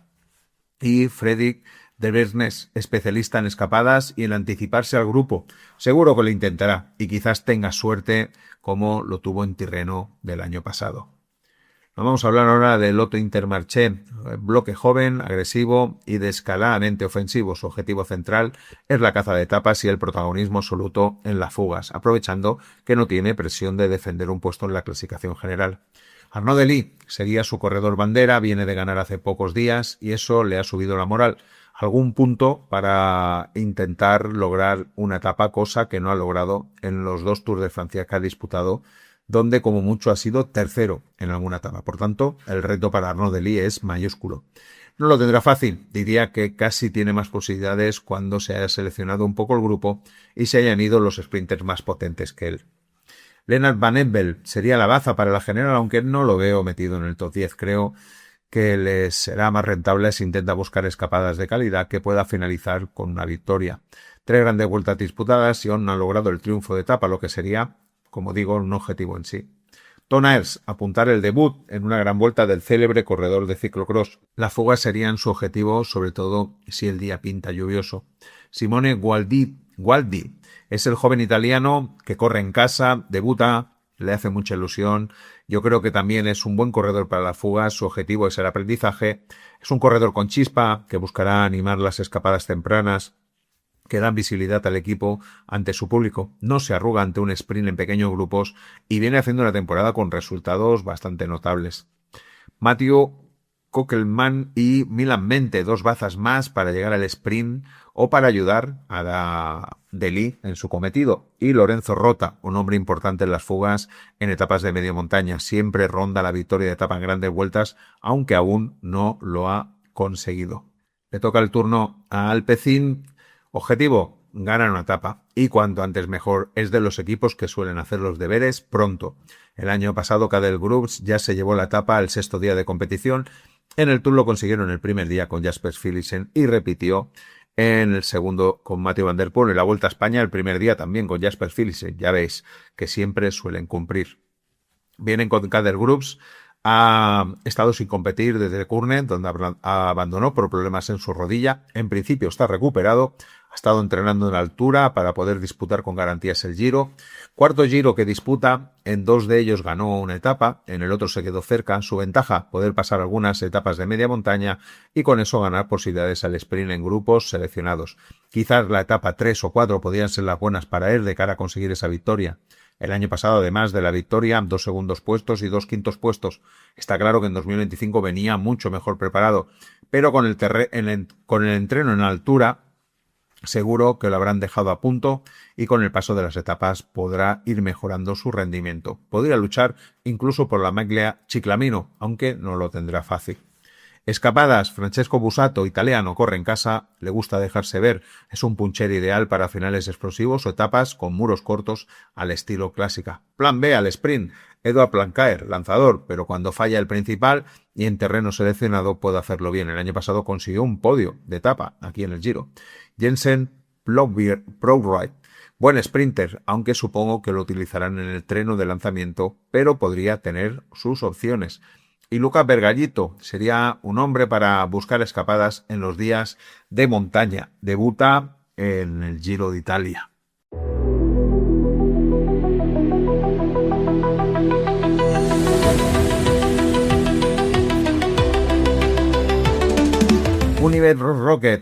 Y Fredrik de Bersnes, especialista en escapadas y en anticiparse al grupo. Seguro que lo intentará y quizás tenga suerte como lo tuvo en Tirreno del año pasado. Vamos a hablar ahora del Lotto Intermarché, bloque joven, agresivo y descaradamente ofensivo. Su objetivo central es la caza de etapas y el protagonismo absoluto en las fugas, aprovechando que no tiene presión de defender un puesto en la clasificación general. Arnaud Delis sería su corredor bandera, viene de ganar hace pocos días y eso le ha subido la moral. Algún punto para intentar lograr una etapa, cosa que no ha logrado en los 2 Tours de Francia que ha disputado, donde como mucho ha sido tercero en alguna etapa. Por tanto, el reto para Arnaud Delis es mayúsculo. No lo tendrá fácil, diría que casi tiene más posibilidades cuando se haya seleccionado un poco el grupo y se hayan ido los sprinters más potentes que él. Lennart Van Empel sería la baza para la general, aunque no lo veo metido en el top 10. Creo que les será más rentable si intenta buscar escapadas de calidad que pueda finalizar con una victoria. 3 grandes vueltas disputadas y aún no han logrado el triunfo de etapa, lo que sería, como digo, un objetivo en sí. Tom Aers, apuntar el debut en una gran vuelta del célebre corredor de ciclocross. Las fugas serían su objetivo, sobre todo si el día pinta lluvioso. Simone Gualdi es el joven italiano que corre en casa, debuta, le hace mucha ilusión. Yo creo que también es un buen corredor para las fugas, su objetivo es el aprendizaje. Es un corredor con chispa que buscará animar las escapadas tempranas, que dan visibilidad al equipo ante su público. No se arruga ante un sprint en pequeños grupos y viene haciendo una temporada con resultados bastante notables. Mathieu Kokelman y Milan Mente, 2 bazas más para llegar al sprint o para ayudar a Delis en su cometido. Y Lorenzo Rota, un hombre importante en las fugas en etapas de media montaña. Siempre ronda la victoria de etapa en grandes vueltas, aunque aún no lo ha conseguido. Le toca el turno a Alpecin. Objetivo, ganar una etapa y cuanto antes mejor. Es de los equipos que suelen hacer los deberes pronto. El año pasado Cadel Groups ya se llevó la etapa al 6º día de competición. En el Tour lo consiguieron el primer día con Jasper Philipsen y repitió en el segundo con Mathieu van der Poel. En la Vuelta a España el primer día también con Jasper Philipsen. Ya veis que siempre suelen cumplir. Vienen con Cadel Groups. Ha estado sin competir desde Kurne, donde abandonó por problemas en su rodilla. En principio está recuperado, Ha estado entrenando en altura para poder disputar con garantías el Giro. Cuarto Giro que disputa, en 2 de ellos ganó una etapa, en el otro se quedó cerca. Su ventaja, poder pasar algunas etapas de media montaña y con eso ganar posibilidades al sprint en grupos seleccionados. Quizás la etapa 3 o 4 podrían ser las buenas para él de cara a conseguir esa victoria. El año pasado, además de la victoria, 2 segundos puestos y 2 quintos puestos. Está claro que en 2025 venía mucho mejor preparado, pero con el entreno en altura seguro que lo habrán dejado a punto y con el paso de las etapas podrá ir mejorando su rendimiento. Podría luchar incluso por la maglia Ciclamino, aunque no lo tendrá fácil. Escapadas, Francesco Busato, italiano, corre en casa, le gusta dejarse ver, es un puncher ideal para finales explosivos o etapas con muros cortos al estilo clásica. Plan B al sprint, Edouard Plancaer, lanzador, pero cuando falla el principal y en terreno seleccionado puede hacerlo bien. El año pasado consiguió un podio de etapa aquí en el Giro. Jensen Prouwright, buen sprinter, aunque supongo que lo utilizarán en el treno de lanzamiento, pero podría tener sus opciones. Y Luca Bergallito sería un hombre para buscar escapadas en los días de montaña. Debuta en el Giro de Italia. Univet Rocket.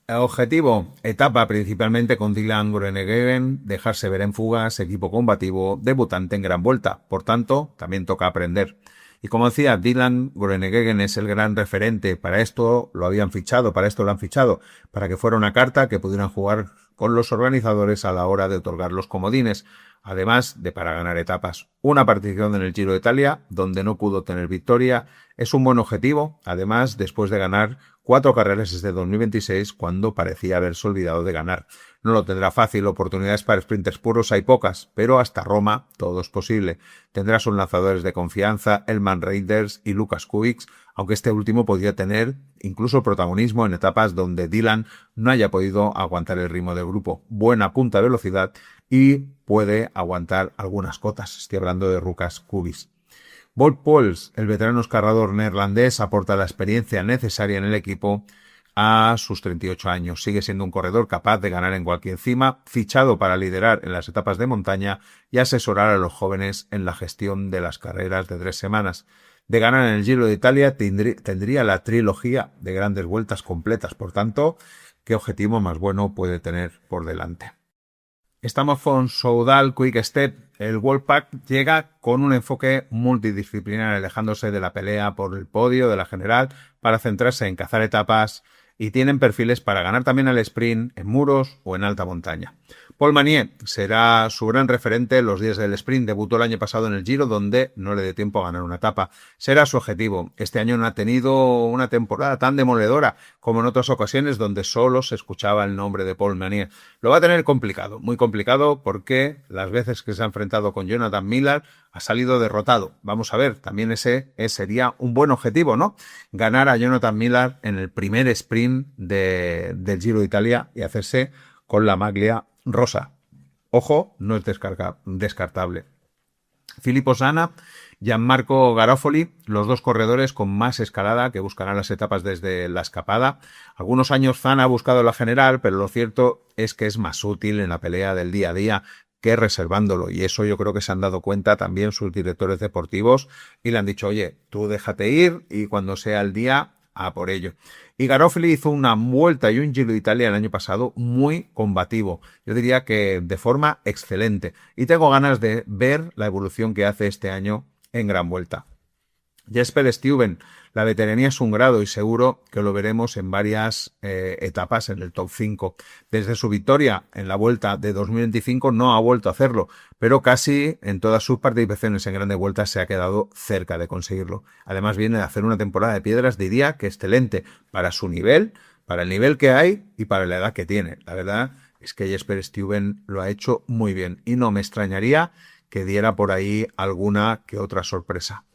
Objetivo, etapa principalmente con Dylan Groenewegen, dejarse ver en fugas, equipo combativo, debutante en gran vuelta. Por tanto, también toca aprender. Y como decía, Dylan Groenewegen es el gran referente. Para esto lo han fichado, para que fuera una carta que pudieran jugar con los organizadores a la hora de otorgar los comodines, además de para ganar etapas. Una participación en el Giro de Italia, donde no pudo tener victoria, es un buen objetivo, además después de ganar 4 carreras desde 2026, cuando parecía haberse olvidado de ganar. No lo tendrá fácil, oportunidades para sprinters puros hay pocas, pero hasta Roma todo es posible. Tendrá sus lanzadores de confianza, Elman Reinders y Lucas Kubix, aunque este último podría tener incluso protagonismo en etapas donde Dylan no haya podido aguantar el ritmo del grupo. Buena punta de velocidad y puede aguantar algunas cotas. Estoy hablando de Lucas Kubix. Wout Poels, el veterano escalador neerlandés, aporta la experiencia necesaria en el equipo a sus 38 años. Sigue siendo un corredor capaz de ganar en cualquier cima, fichado para liderar en las etapas de montaña y asesorar a los jóvenes en la gestión de las carreras de 3 semanas. De ganar en el Giro de Italia tendría la trilogía de grandes vueltas completas. Por tanto, ¿qué objetivo más bueno puede tener por delante? Estamos con Soudal Quick Step. El Wolfpack llega con un enfoque multidisciplinar, alejándose de la pelea por el podio de la general para centrarse en cazar etapas y tienen perfiles para ganar también al sprint en muros o en alta montaña. Paul Manier será su gran referente en los días del sprint. Debutó el año pasado en el Giro, donde no le dio tiempo a ganar una etapa. Será su objetivo. Este año no ha tenido una temporada tan demoledora como en otras ocasiones donde solo se escuchaba el nombre de Paul Manier. Lo va a tener complicado, muy complicado, porque las veces que se ha enfrentado con Jonathan Miller ha salido derrotado. Vamos a ver, también ese sería un buen objetivo, ¿no? Ganar a Jonathan Miller en el primer sprint del Giro de Italia y hacerse con la maglia rosa. Ojo, no es descartable. Filippo Sana, Gianmarco Garofoli, los dos corredores con más escalada que buscarán las etapas desde la escapada. Algunos años Sana ha buscado la general, pero lo cierto es que es más útil en la pelea del día a día que reservándolo, y eso yo creo que se han dado cuenta también sus directores deportivos y le han dicho, oye, tú déjate ir y cuando sea el día, a por ello. Y Garofoli hizo una vuelta y un Giro de Italia el año pasado muy combativo. Yo diría que de forma excelente. Y tengo ganas de ver la evolución que hace este año en Gran Vuelta. Jesper Stuyven, la veteranía es un grado y seguro que lo veremos en varias etapas en el top 5. Desde su victoria en la Vuelta de 2025 no ha vuelto a hacerlo, pero casi en todas sus participaciones en grandes vueltas se ha quedado cerca de conseguirlo. Además viene de hacer una temporada de piedras, diría que excelente para su nivel, para el nivel que hay y para la edad que tiene. La verdad es que Jesper Stuyven lo ha hecho muy bien y no me extrañaría que diera por ahí alguna que otra sorpresa.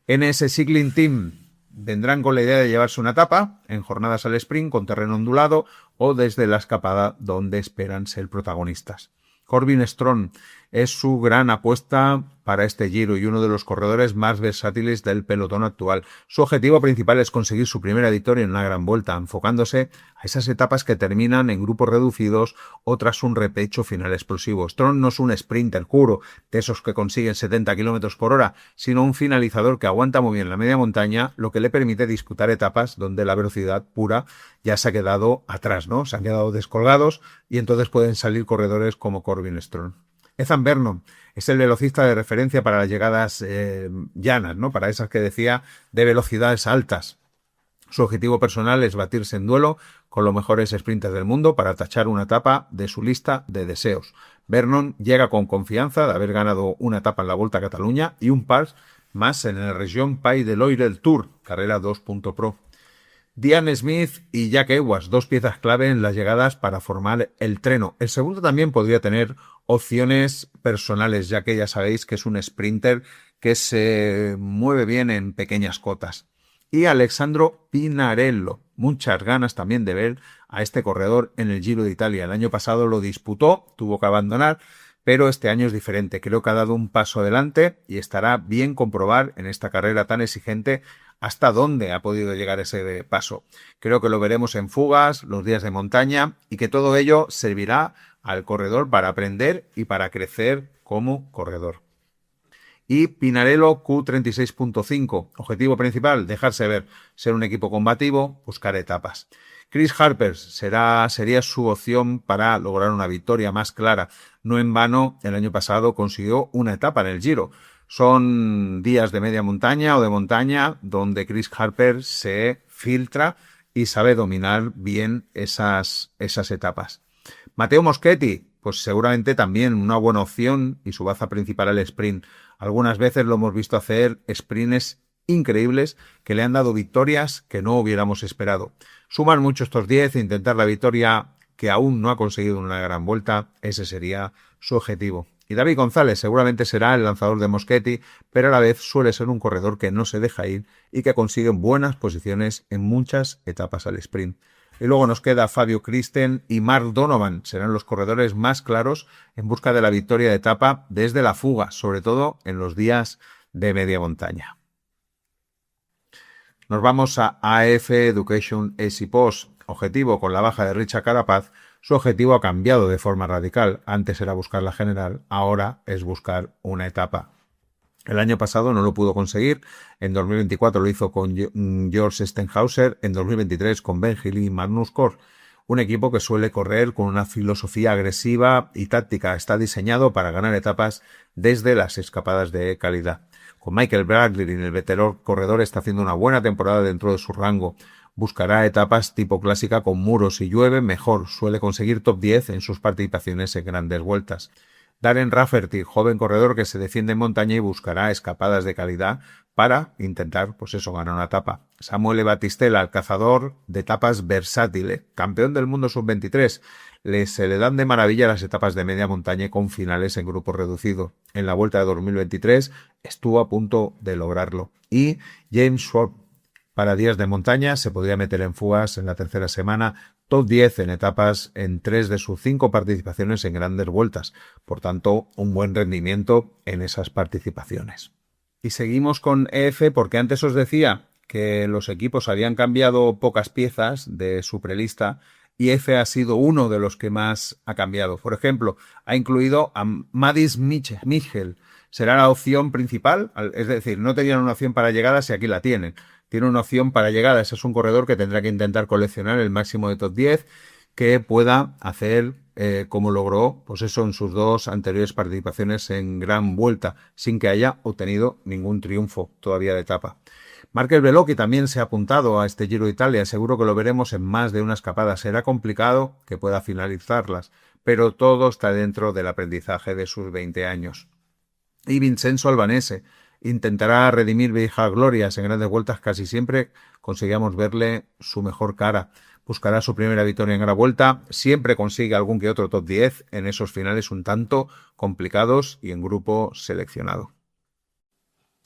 NS Cycling Team vendrán con la idea de llevarse una etapa en jornadas al sprint con terreno ondulado o desde la escapada donde esperan ser protagonistas. Corbin Strong es su gran apuesta para este Giro y uno de los corredores más versátiles del pelotón actual. Su objetivo principal es conseguir su primera victoria en una gran vuelta, enfocándose a esas etapas que terminan en grupos reducidos o tras un repecho final explosivo. Stroll no es un sprinter puro, de esos que consiguen 70 km por hora, sino un finalizador que aguanta muy bien la media montaña, lo que le permite disputar etapas donde la velocidad pura ya se ha quedado atrás, ¿no? Se han quedado descolgados y entonces pueden salir corredores como Corbin Stroll. Ethan Vernon es el velocista de referencia para las llegadas llanas, ¿no? Para esas que decía de velocidades altas. Su objetivo personal es batirse en duelo con los mejores sprinters del mundo para tachar una etapa de su lista de deseos. Vernon llega con confianza de haber ganado una etapa en la Volta a Cataluña y un par más en la región Pays de Loire Tour, carrera 2.pro. Dean Smith y Jack Edwards, dos piezas clave en las llegadas para formar el treno. El segundo también podría tener opciones personales, ya que ya sabéis que es un sprinter que se mueve bien en pequeñas cotas. Y Alessandro Pinarello, muchas ganas también de ver a este corredor en el Giro de Italia. El año pasado lo disputó, tuvo que abandonar, pero este año es diferente. Creo que ha dado un paso adelante y estará bien comprobar en esta carrera tan exigente hasta dónde ha podido llegar ese paso. Creo que lo veremos en fugas, los días de montaña y que todo ello servirá al corredor para aprender y para crecer como corredor. Y Pinarello Q36.5, objetivo principal, dejarse ver, ser un equipo combativo, buscar etapas. Chris Harper sería su opción para lograr una victoria más clara. No en vano, el año pasado consiguió una etapa en el Giro. Son días de media montaña o de montaña donde Chris Harper se filtra y sabe dominar bien esas etapas. Matteo Moschetti, pues seguramente también una buena opción y su baza principal el sprint. Algunas veces lo hemos visto hacer sprints increíbles que le han dado victorias que no hubiéramos esperado. Sumar mucho estos 10 e intentar la victoria que aún no ha conseguido en una gran vuelta, ese sería su objetivo. Y David González seguramente será el lanzador de Moschetti, pero a la vez suele ser un corredor que no se deja ir y que consigue buenas posiciones en muchas etapas al sprint. Y luego nos queda Fabio Kristen y Mark Donovan. Serán los corredores más claros en busca de la victoria de etapa desde la fuga, sobre todo en los días de media montaña. Nos vamos a AF Education Easy Post. Objetivo con la baja de Richard Carapaz. Su objetivo ha cambiado de forma radical. Antes era buscar la general, ahora es buscar una etapa. El año pasado no lo pudo conseguir, en 2024 lo hizo con George Stenhauser, en 2023 con Ben Hill y Magnus Kort. Un equipo que suele correr con una filosofía agresiva y táctica. Está diseñado para ganar etapas desde las escapadas de calidad. Con Michael Bradley, el veterano corredor, está haciendo una buena temporada dentro de su rango. Buscará etapas tipo clásica con muros. Si llueve, mejor. Suele conseguir top 10 en sus participaciones en grandes vueltas. Darren Rafferty, joven corredor que se defiende en montaña y buscará escapadas de calidad para intentar, pues eso, ganar una etapa. Samuele Battistella, el cazador de etapas versátil, campeón del mundo sub-23. Se le dan de maravilla las etapas de media montaña con finales en grupo reducido. En la Vuelta de 2023 estuvo a punto de lograrlo. Y James Schwab, para días de montaña, se podría meter en fugas en la tercera semana, top 10 en etapas en 3 de sus 5 participaciones en grandes vueltas. Por tanto, un buen rendimiento en esas participaciones. Y seguimos con EF porque antes os decía que los equipos habían cambiado pocas piezas de su prelista y EF ha sido uno de los que más ha cambiado. Por ejemplo, ha incluido a Mads Michel. Será la opción principal, es decir, no tenían una opción para llegadas y aquí la tienen. Tiene una opción para llegadas, es un corredor que tendrá que intentar coleccionar el máximo de top 10 que pueda hacer como logró, pues eso, en sus 2 anteriores participaciones en gran vuelta, sin que haya obtenido ningún triunfo todavía de etapa. Markel Velocchi también se ha apuntado a este Giro de Italia, seguro que lo veremos en más de una escapada. Será complicado que pueda finalizarlas, pero todo está dentro del aprendizaje de sus 20 años. Y Vincenzo Albanese intentará redimir viejas glorias en grandes vueltas, casi siempre conseguíamos verle su mejor cara. Buscará su primera victoria en gran vuelta, siempre consigue algún que otro top 10 en esos finales un tanto complicados y en grupo seleccionado.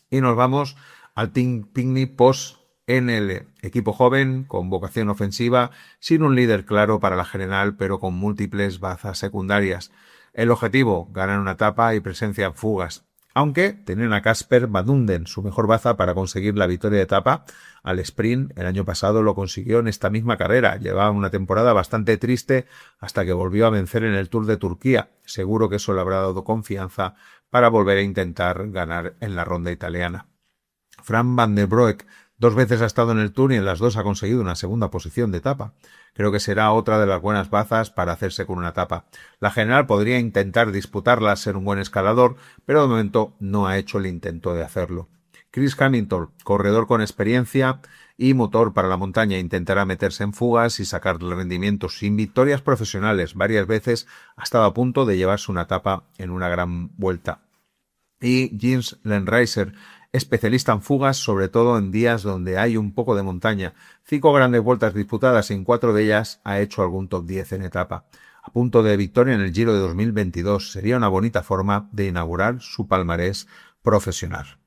Y nos vamos al Team Picnic Post NL, equipo joven con vocación ofensiva, sin un líder claro para la general, pero con múltiples bazas secundarias. El objetivo, ganar una etapa y presencia en fugas. Aunque tenían a Casper Van Dunden, su mejor baza para conseguir la victoria de etapa al sprint. El año pasado lo consiguió en esta misma carrera. Llevaba una temporada bastante triste hasta que volvió a vencer en el Tour de Turquía. Seguro que eso le habrá dado confianza para volver a intentar ganar en la ronda italiana. Fran van der Broek 2 veces ha estado en el Tour y en las 2 ha conseguido una segunda posición de etapa. Creo que será otra de las buenas bazas para hacerse con una etapa. La general podría intentar disputarla, ser un buen escalador, pero de momento no ha hecho el intento de hacerlo. Chris Hamilton, corredor con experiencia y motor para la montaña, intentará meterse en fugas y sacarle rendimiento sin victorias profesionales. Varias veces ha estado a punto de llevarse una etapa en una gran vuelta. Y James Lenreiser, especialista en fugas, sobre todo en días donde hay un poco de montaña. 5 grandes vueltas disputadas y en 4 de ellas ha hecho algún top 10 en etapa. A punto de victoria en el Giro de 2022. Sería una bonita forma de inaugurar su palmarés profesional.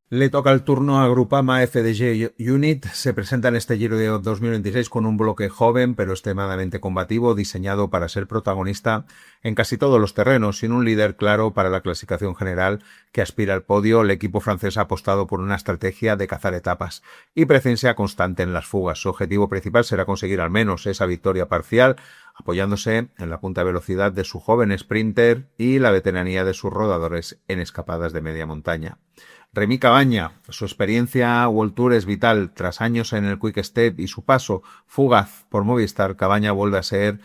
Le toca el turno a Groupama FDJ Unit. Se presenta en este Giro de 2026 con un bloque joven pero extremadamente combativo, diseñado para ser protagonista en casi todos los terrenos, sin un líder claro para la clasificación general que aspira al podio. El equipo francés ha apostado por una estrategia de cazar etapas y presencia constante en las fugas. Su objetivo principal será conseguir al menos esa victoria parcial, apoyándose en la punta velocidad de su joven sprinter y la veteranía de sus rodadores en escapadas de media montaña. Remy Cabaña, su experiencia World Tour es vital. Tras años en el Quick Step y su paso fugaz por Movistar, Cabaña vuelve a ser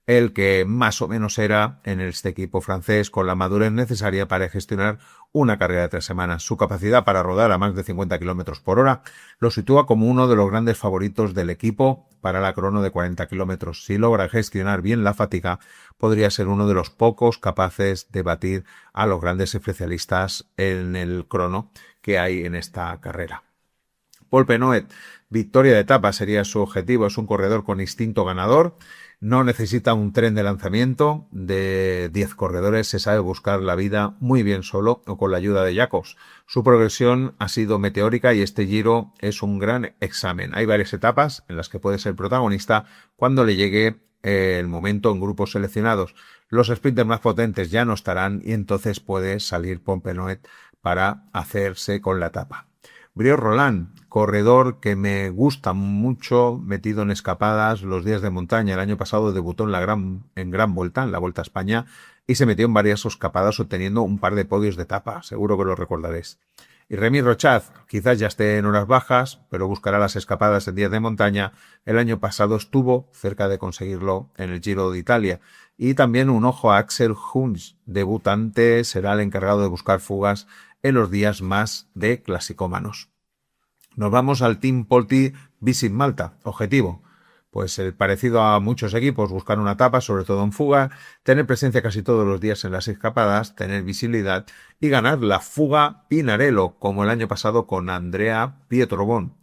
el que más o menos era en este equipo francés, con la madurez necesaria para gestionar una carrera de 3 semanas. Su capacidad para rodar a más de 50 km por hora lo sitúa como uno de los grandes favoritos del equipo para la crono de 40 km. Si logra gestionar bien la fatiga, podría ser uno de los pocos capaces de batir a los grandes especialistas en el crono que hay en esta carrera. Paul Penoet, victoria de etapa sería su objetivo. Es un corredor con instinto ganador. No necesita un tren de lanzamiento de 10 corredores. Se sabe buscar la vida muy bien solo o con la ayuda de Jacobs. Su progresión ha sido meteórica y este Giro es un gran examen. Hay varias etapas en las que puede ser protagonista cuando le llegue el momento en grupos seleccionados. Los sprinters más potentes ya no estarán y entonces puede salir Paul Penoet para hacerse con la etapa. Briot Roland, corredor que me gusta mucho, metido en escapadas los días de montaña. El año pasado debutó en la Gran Vuelta, en la Vuelta a España, y se metió en varias escapadas obteniendo un par de podios de etapa, seguro que lo recordaréis. Y Remy Rochaz, quizás ya esté en horas bajas, pero buscará las escapadas en días de montaña. El año pasado estuvo cerca de conseguirlo en el Giro de Italia. Y también un ojo a Axel Hunz, debutante, será el encargado de buscar fugas en los días más de clasicómanos. Nos vamos al Team Polti Visit Malta. Objetivo, pues el parecido a muchos equipos, buscar una etapa, sobre todo en fuga, tener presencia casi todos los días en las escapadas, tener visibilidad y ganar la fuga Pinarello, como el año pasado con Andrea Pietrobon.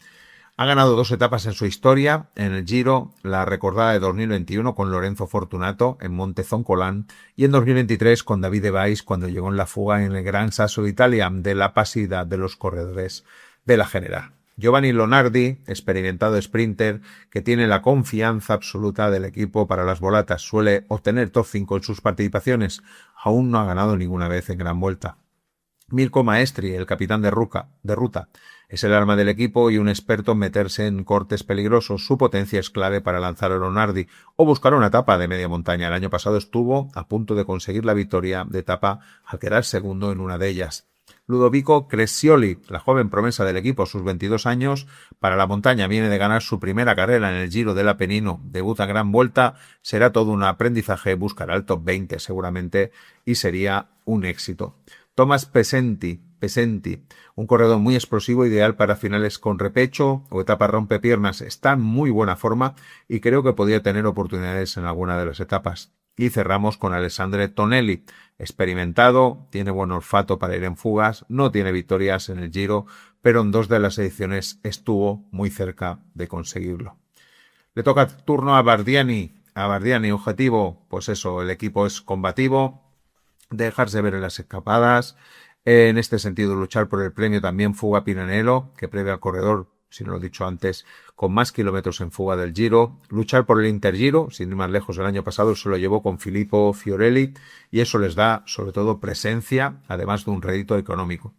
Ha ganado 2 etapas en su historia, en el Giro, la recordada de 2021 con Lorenzo Fortunato en Monte Zoncolan y en 2023 con David de Vais cuando llegó en la fuga en el Gran Sasso d'Italia de la pasividad de los corredores de la general. Giovanni Lonardi, experimentado sprinter que tiene la confianza absoluta del equipo para las volatas, suele obtener top 5 en sus participaciones, aún no ha ganado ninguna vez en Gran Vuelta. Mirko Maestri, el capitán de ruta, es el arma del equipo y un experto en meterse en cortes peligrosos. Su potencia es clave para lanzar a Lonardi o buscar una etapa de media montaña. El año pasado estuvo a punto de conseguir la victoria de etapa al quedar segundo en una de ellas. Ludovico Crescioli, la joven promesa del equipo, sus 22 años, para la montaña, viene de ganar su primera carrera en el Giro del Apenino, debuta en Gran Vuelta, será todo un aprendizaje, buscará el top 20 seguramente y sería un éxito. Thomas Pesenti, un corredor muy explosivo, ideal para finales con repecho o etapas rompepiernas, está en muy buena forma y creo que podría tener oportunidades en alguna de las etapas. Y cerramos con Alessandro Tonelli, experimentado, tiene buen olfato para ir en fugas, no tiene victorias en el Giro, pero en 2 de las ediciones estuvo muy cerca de conseguirlo. Le toca turno a Bardiani, objetivo, pues eso, el equipo es combativo, dejarse ver en las escapadas, en este sentido luchar por el premio también Fuga Pinarello, que prevé al corredor si no lo he dicho antes, con más kilómetros en fuga del Giro, luchar por el Intergiro, sin ir más lejos, el año pasado se lo llevó con Filippo Fiorelli, y eso les da sobre todo presencia, además de un rédito económico.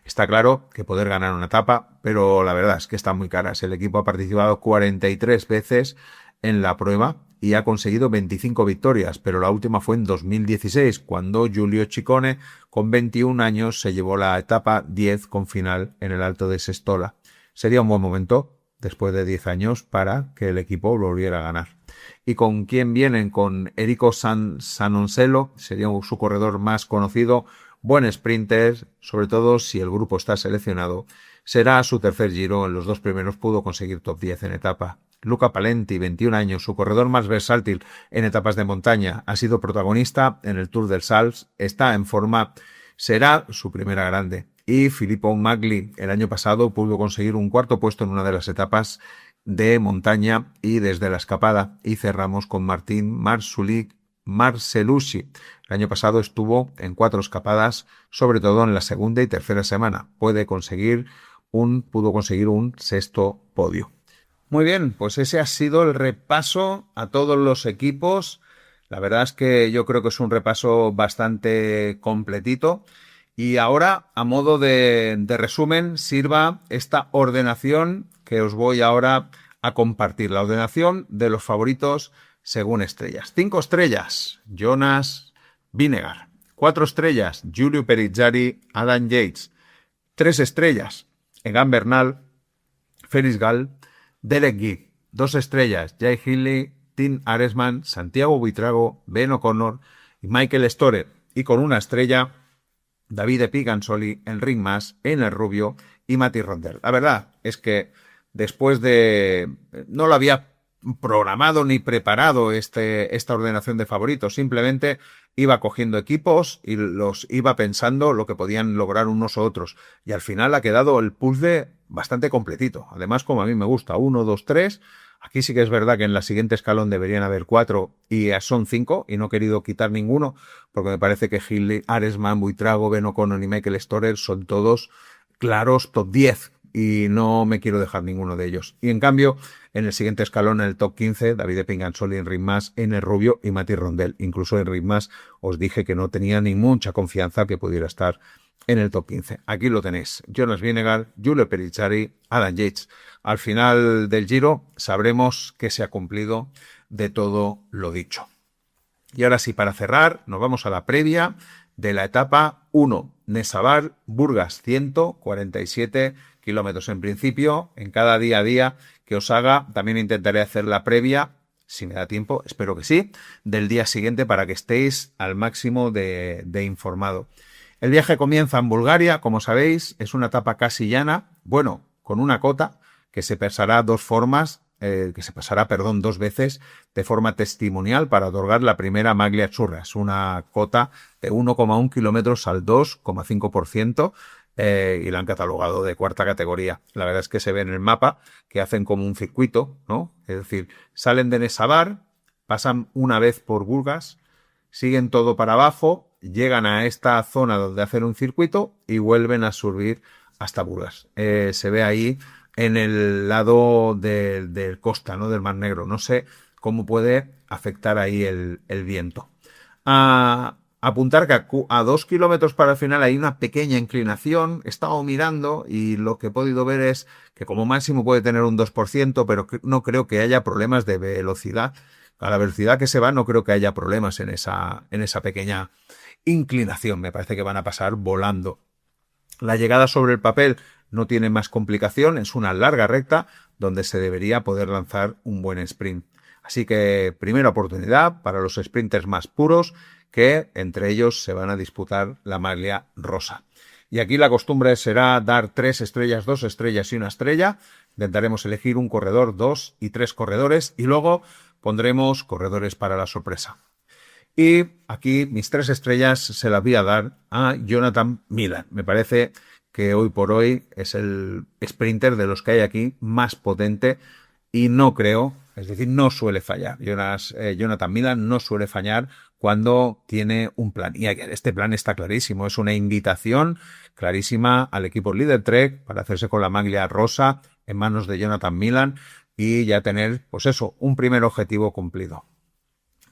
Está claro que poder ganar una etapa, pero la verdad es que están muy caras. El equipo ha participado 43 veces en la prueba y ha conseguido 25 victorias, pero la última fue en 2016, cuando Giulio Ciccone, con 21 años, se llevó la etapa 10 con final en el Alto de Sestola. Sería un buen momento, después de 10 años, para que el equipo volviera a ganar. ¿Y con quién vienen? Con Enrico Sanoncello, sería su corredor más conocido, buen sprinter, sobre todo si el grupo está seleccionado. Será su tercer Giro, en los dos primeros pudo conseguir top 10 en etapa. Luca Palenti, 21 años, su corredor más versátil en etapas de montaña, ha sido protagonista en el Tour del Sals, está en forma, será su primera grande. Y Filippo Magli, el año pasado pudo conseguir un cuarto puesto en una de las etapas de montaña y desde la escapada. Y cerramos con Martín Marcellucci. El año pasado estuvo en 4 escapadas, sobre todo en la segunda y tercera semana. Pudo conseguir un sexto podio. Muy bien, pues ese ha sido el repaso a todos los equipos. La verdad es que yo creo que es un repaso bastante completito. Y ahora, a modo de resumen, sirva esta ordenación que os voy ahora a compartir. La ordenación de los favoritos según estrellas. 5 estrellas, Jonas Vingegaard. 4 estrellas, Giulio Perizzari, Adam Yates. 3 estrellas, Egan Bernal, Felix Gall, Derek Guy. 2 estrellas, Jay Hindley, Tim Aresman, Santiago Buitrago, Ben O'Connor y Michael Storer. Y con 1 estrella, Davide Pigansoli, Enric Mas, Ener Rubio y Mati Rondel. La verdad es que después de... no lo había programado ni preparado esta ordenación de favoritos, simplemente iba cogiendo equipos y los iba pensando lo que podían lograr unos u otros, y al final ha quedado el puzzle bastante completito, además como a mí me gusta, 1, 2, 3, aquí sí que es verdad que en la siguiente escalón deberían haber 4 y son 5 y no he querido quitar ninguno porque me parece que Hindley, Aresman, Buitrago, Ben O'Connor y Michael Storer son todos claros top 10 y no me quiero dejar ninguno de ellos. Y en cambio, en el siguiente escalón, en el top 15, Davide Pingansoli, Enric Mas, Ener Rubio y Mati Rondel. Incluso Enric Mas os dije que no tenía ni mucha confianza que pudiera estar en el top 15. Aquí lo tenéis. Jonas Vingegaard, Giulio Perizzari, Adam Yates. Al final del Giro sabremos qué se ha cumplido de todo lo dicho. Y ahora sí, para cerrar, nos vamos a la previa de la etapa 1, Nesavar-Burgas, 147 kilómetros. En principio, en cada día a día que os haga, también intentaré hacer la previa, si me da tiempo, espero que sí, del día siguiente para que estéis al máximo de informado. El viaje comienza en Bulgaria, como sabéis, es una etapa casi llana, bueno, con una cota que se pasará dos veces de forma testimonial para otorgar la primera maglia azzurra. Es una cota de 1,1 kilómetros al 2,5%. Y la han catalogado de cuarta categoría. La verdad es que se ve en el mapa que hacen como un circuito, ¿no? Es decir, salen de Nesavar, pasan una vez por Burgas, siguen todo para abajo, llegan a esta zona donde hacen un circuito y vuelven a subir hasta Burgas. Se ve ahí en el lado del costa, ¿no? Del Mar Negro. No sé cómo puede afectar ahí el viento. Apuntar que a 2 kilómetros para el final hay una pequeña inclinación. He estado mirando y lo que he podido ver es que como máximo puede tener un 2%, pero no creo que haya problemas de velocidad. A la velocidad que se va no creo que haya problemas en esa pequeña inclinación. Me parece que van a pasar volando. La llegada sobre el papel no tiene más complicación. Es una larga recta donde se debería poder lanzar un buen sprint. Así que primera oportunidad para los sprinters más puros, que entre ellos se van a disputar la maglia rosa. Y aquí la costumbre será dar 3 estrellas, 2 estrellas y 1 estrella. Intentaremos elegir un corredor, 2 y 3 corredores y luego pondremos corredores para la sorpresa. Y aquí mis 3 estrellas se las voy a dar a Jonathan Milan. Me parece que hoy por hoy es el sprinter de los que hay aquí más potente y no creo, es decir, no suele fallar. Jonathan Milan no suele fallar cuando tiene un plan. Y este plan está clarísimo. Es una invitación clarísima al equipo Líder Trek para hacerse con la maglia rosa en manos de Jonathan Milan y ya tener, pues eso, un primer objetivo cumplido.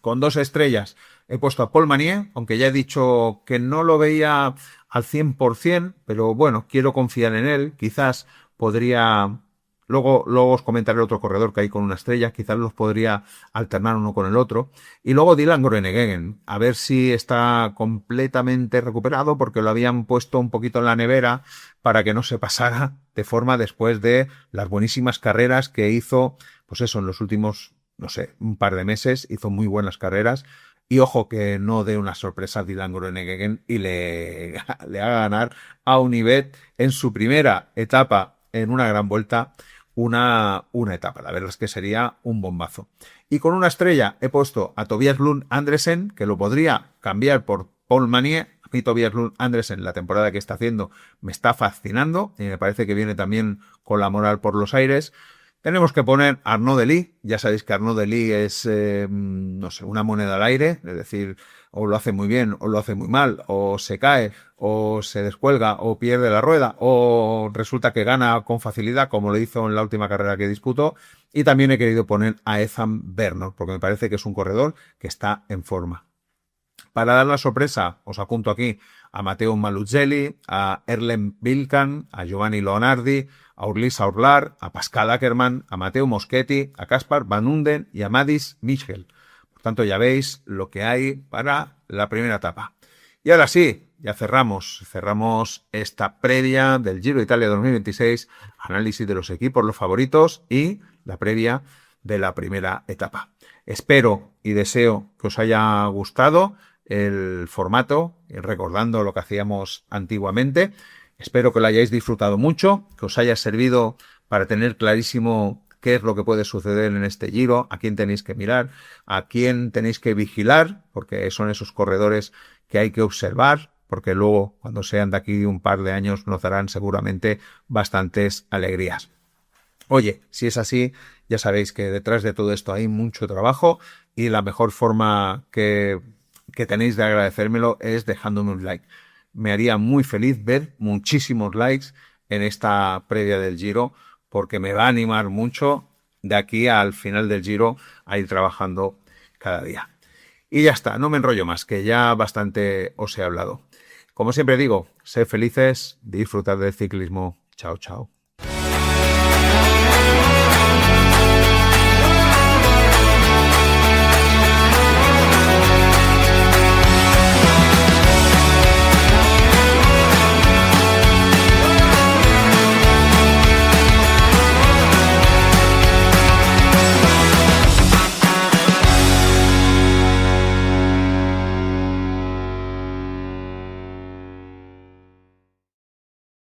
Con 2 estrellas he puesto a Paul Manier, aunque ya he dicho que no lo veía al 100%, pero bueno, quiero confiar en él. Quizás podría... Luego os comentaré otro corredor que hay con 1 estrella, quizás los podría alternar uno con el otro. Y luego Dylan Groenewegen, a ver si está completamente recuperado, porque lo habían puesto un poquito en la nevera para que no se pasara de forma después de las buenísimas carreras que hizo, pues eso, en los últimos, no sé, un par de meses, hizo muy buenas carreras. Y ojo que no dé una sorpresa a Dylan Groenewegen y le haga ganar a Unibet en su primera etapa en una gran vuelta una etapa. La verdad es que sería un bombazo. Y con 1 estrella he puesto a Tobias Lund Andresen, que lo podría cambiar por Paul Manier. A mí Tobias Lund Andresen, la temporada que está haciendo, me está fascinando y me parece que viene también con la moral por los aires. Tenemos que poner Arnaud Delis. Ya sabéis que Arnaud Delis es, no sé, una moneda al aire, es decir, o lo hace muy bien o lo hace muy mal, o se cae o se descuelga o pierde la rueda o resulta que gana con facilidad como lo hizo en la última carrera que disputó. Y también he querido poner a Ethan Bernard porque me parece que es un corredor que está en forma. Para dar la sorpresa, os apunto aquí a Matteo Maluzelli, a Erlen Vilkan, a Giovanni Leonardi, a Urlisa Urlar, a Pascal Ackermann, a Matteo Moschetti, a Kaspar Van Unden y a Madis Michel. Por tanto, ya veis lo que hay para la primera etapa. Y ahora sí, ya cerramos esta previa del Giro de Italia 2026, análisis de los equipos, los favoritos y la previa de la primera etapa. Espero y deseo que os haya gustado el formato, recordando lo que hacíamos antiguamente. Espero que lo hayáis disfrutado mucho, que os haya servido para tener clarísimo qué es lo que puede suceder en este Giro, a quién tenéis que mirar, a quién tenéis que vigilar, porque son esos corredores que hay que observar, porque luego, cuando sean de aquí un par de años, nos darán seguramente bastantes alegrías. Oye, si es así, ya sabéis que detrás de todo esto hay mucho trabajo y la mejor forma que tenéis de agradecérmelo es dejándome un like. Me haría muy feliz ver muchísimos likes en esta previa del Giro porque me va a animar mucho de aquí al final del Giro a ir trabajando cada día. Y ya está, no me enrollo más, que ya bastante os he hablado. Como siempre digo, sed felices, disfrutad del ciclismo. Chao, chao.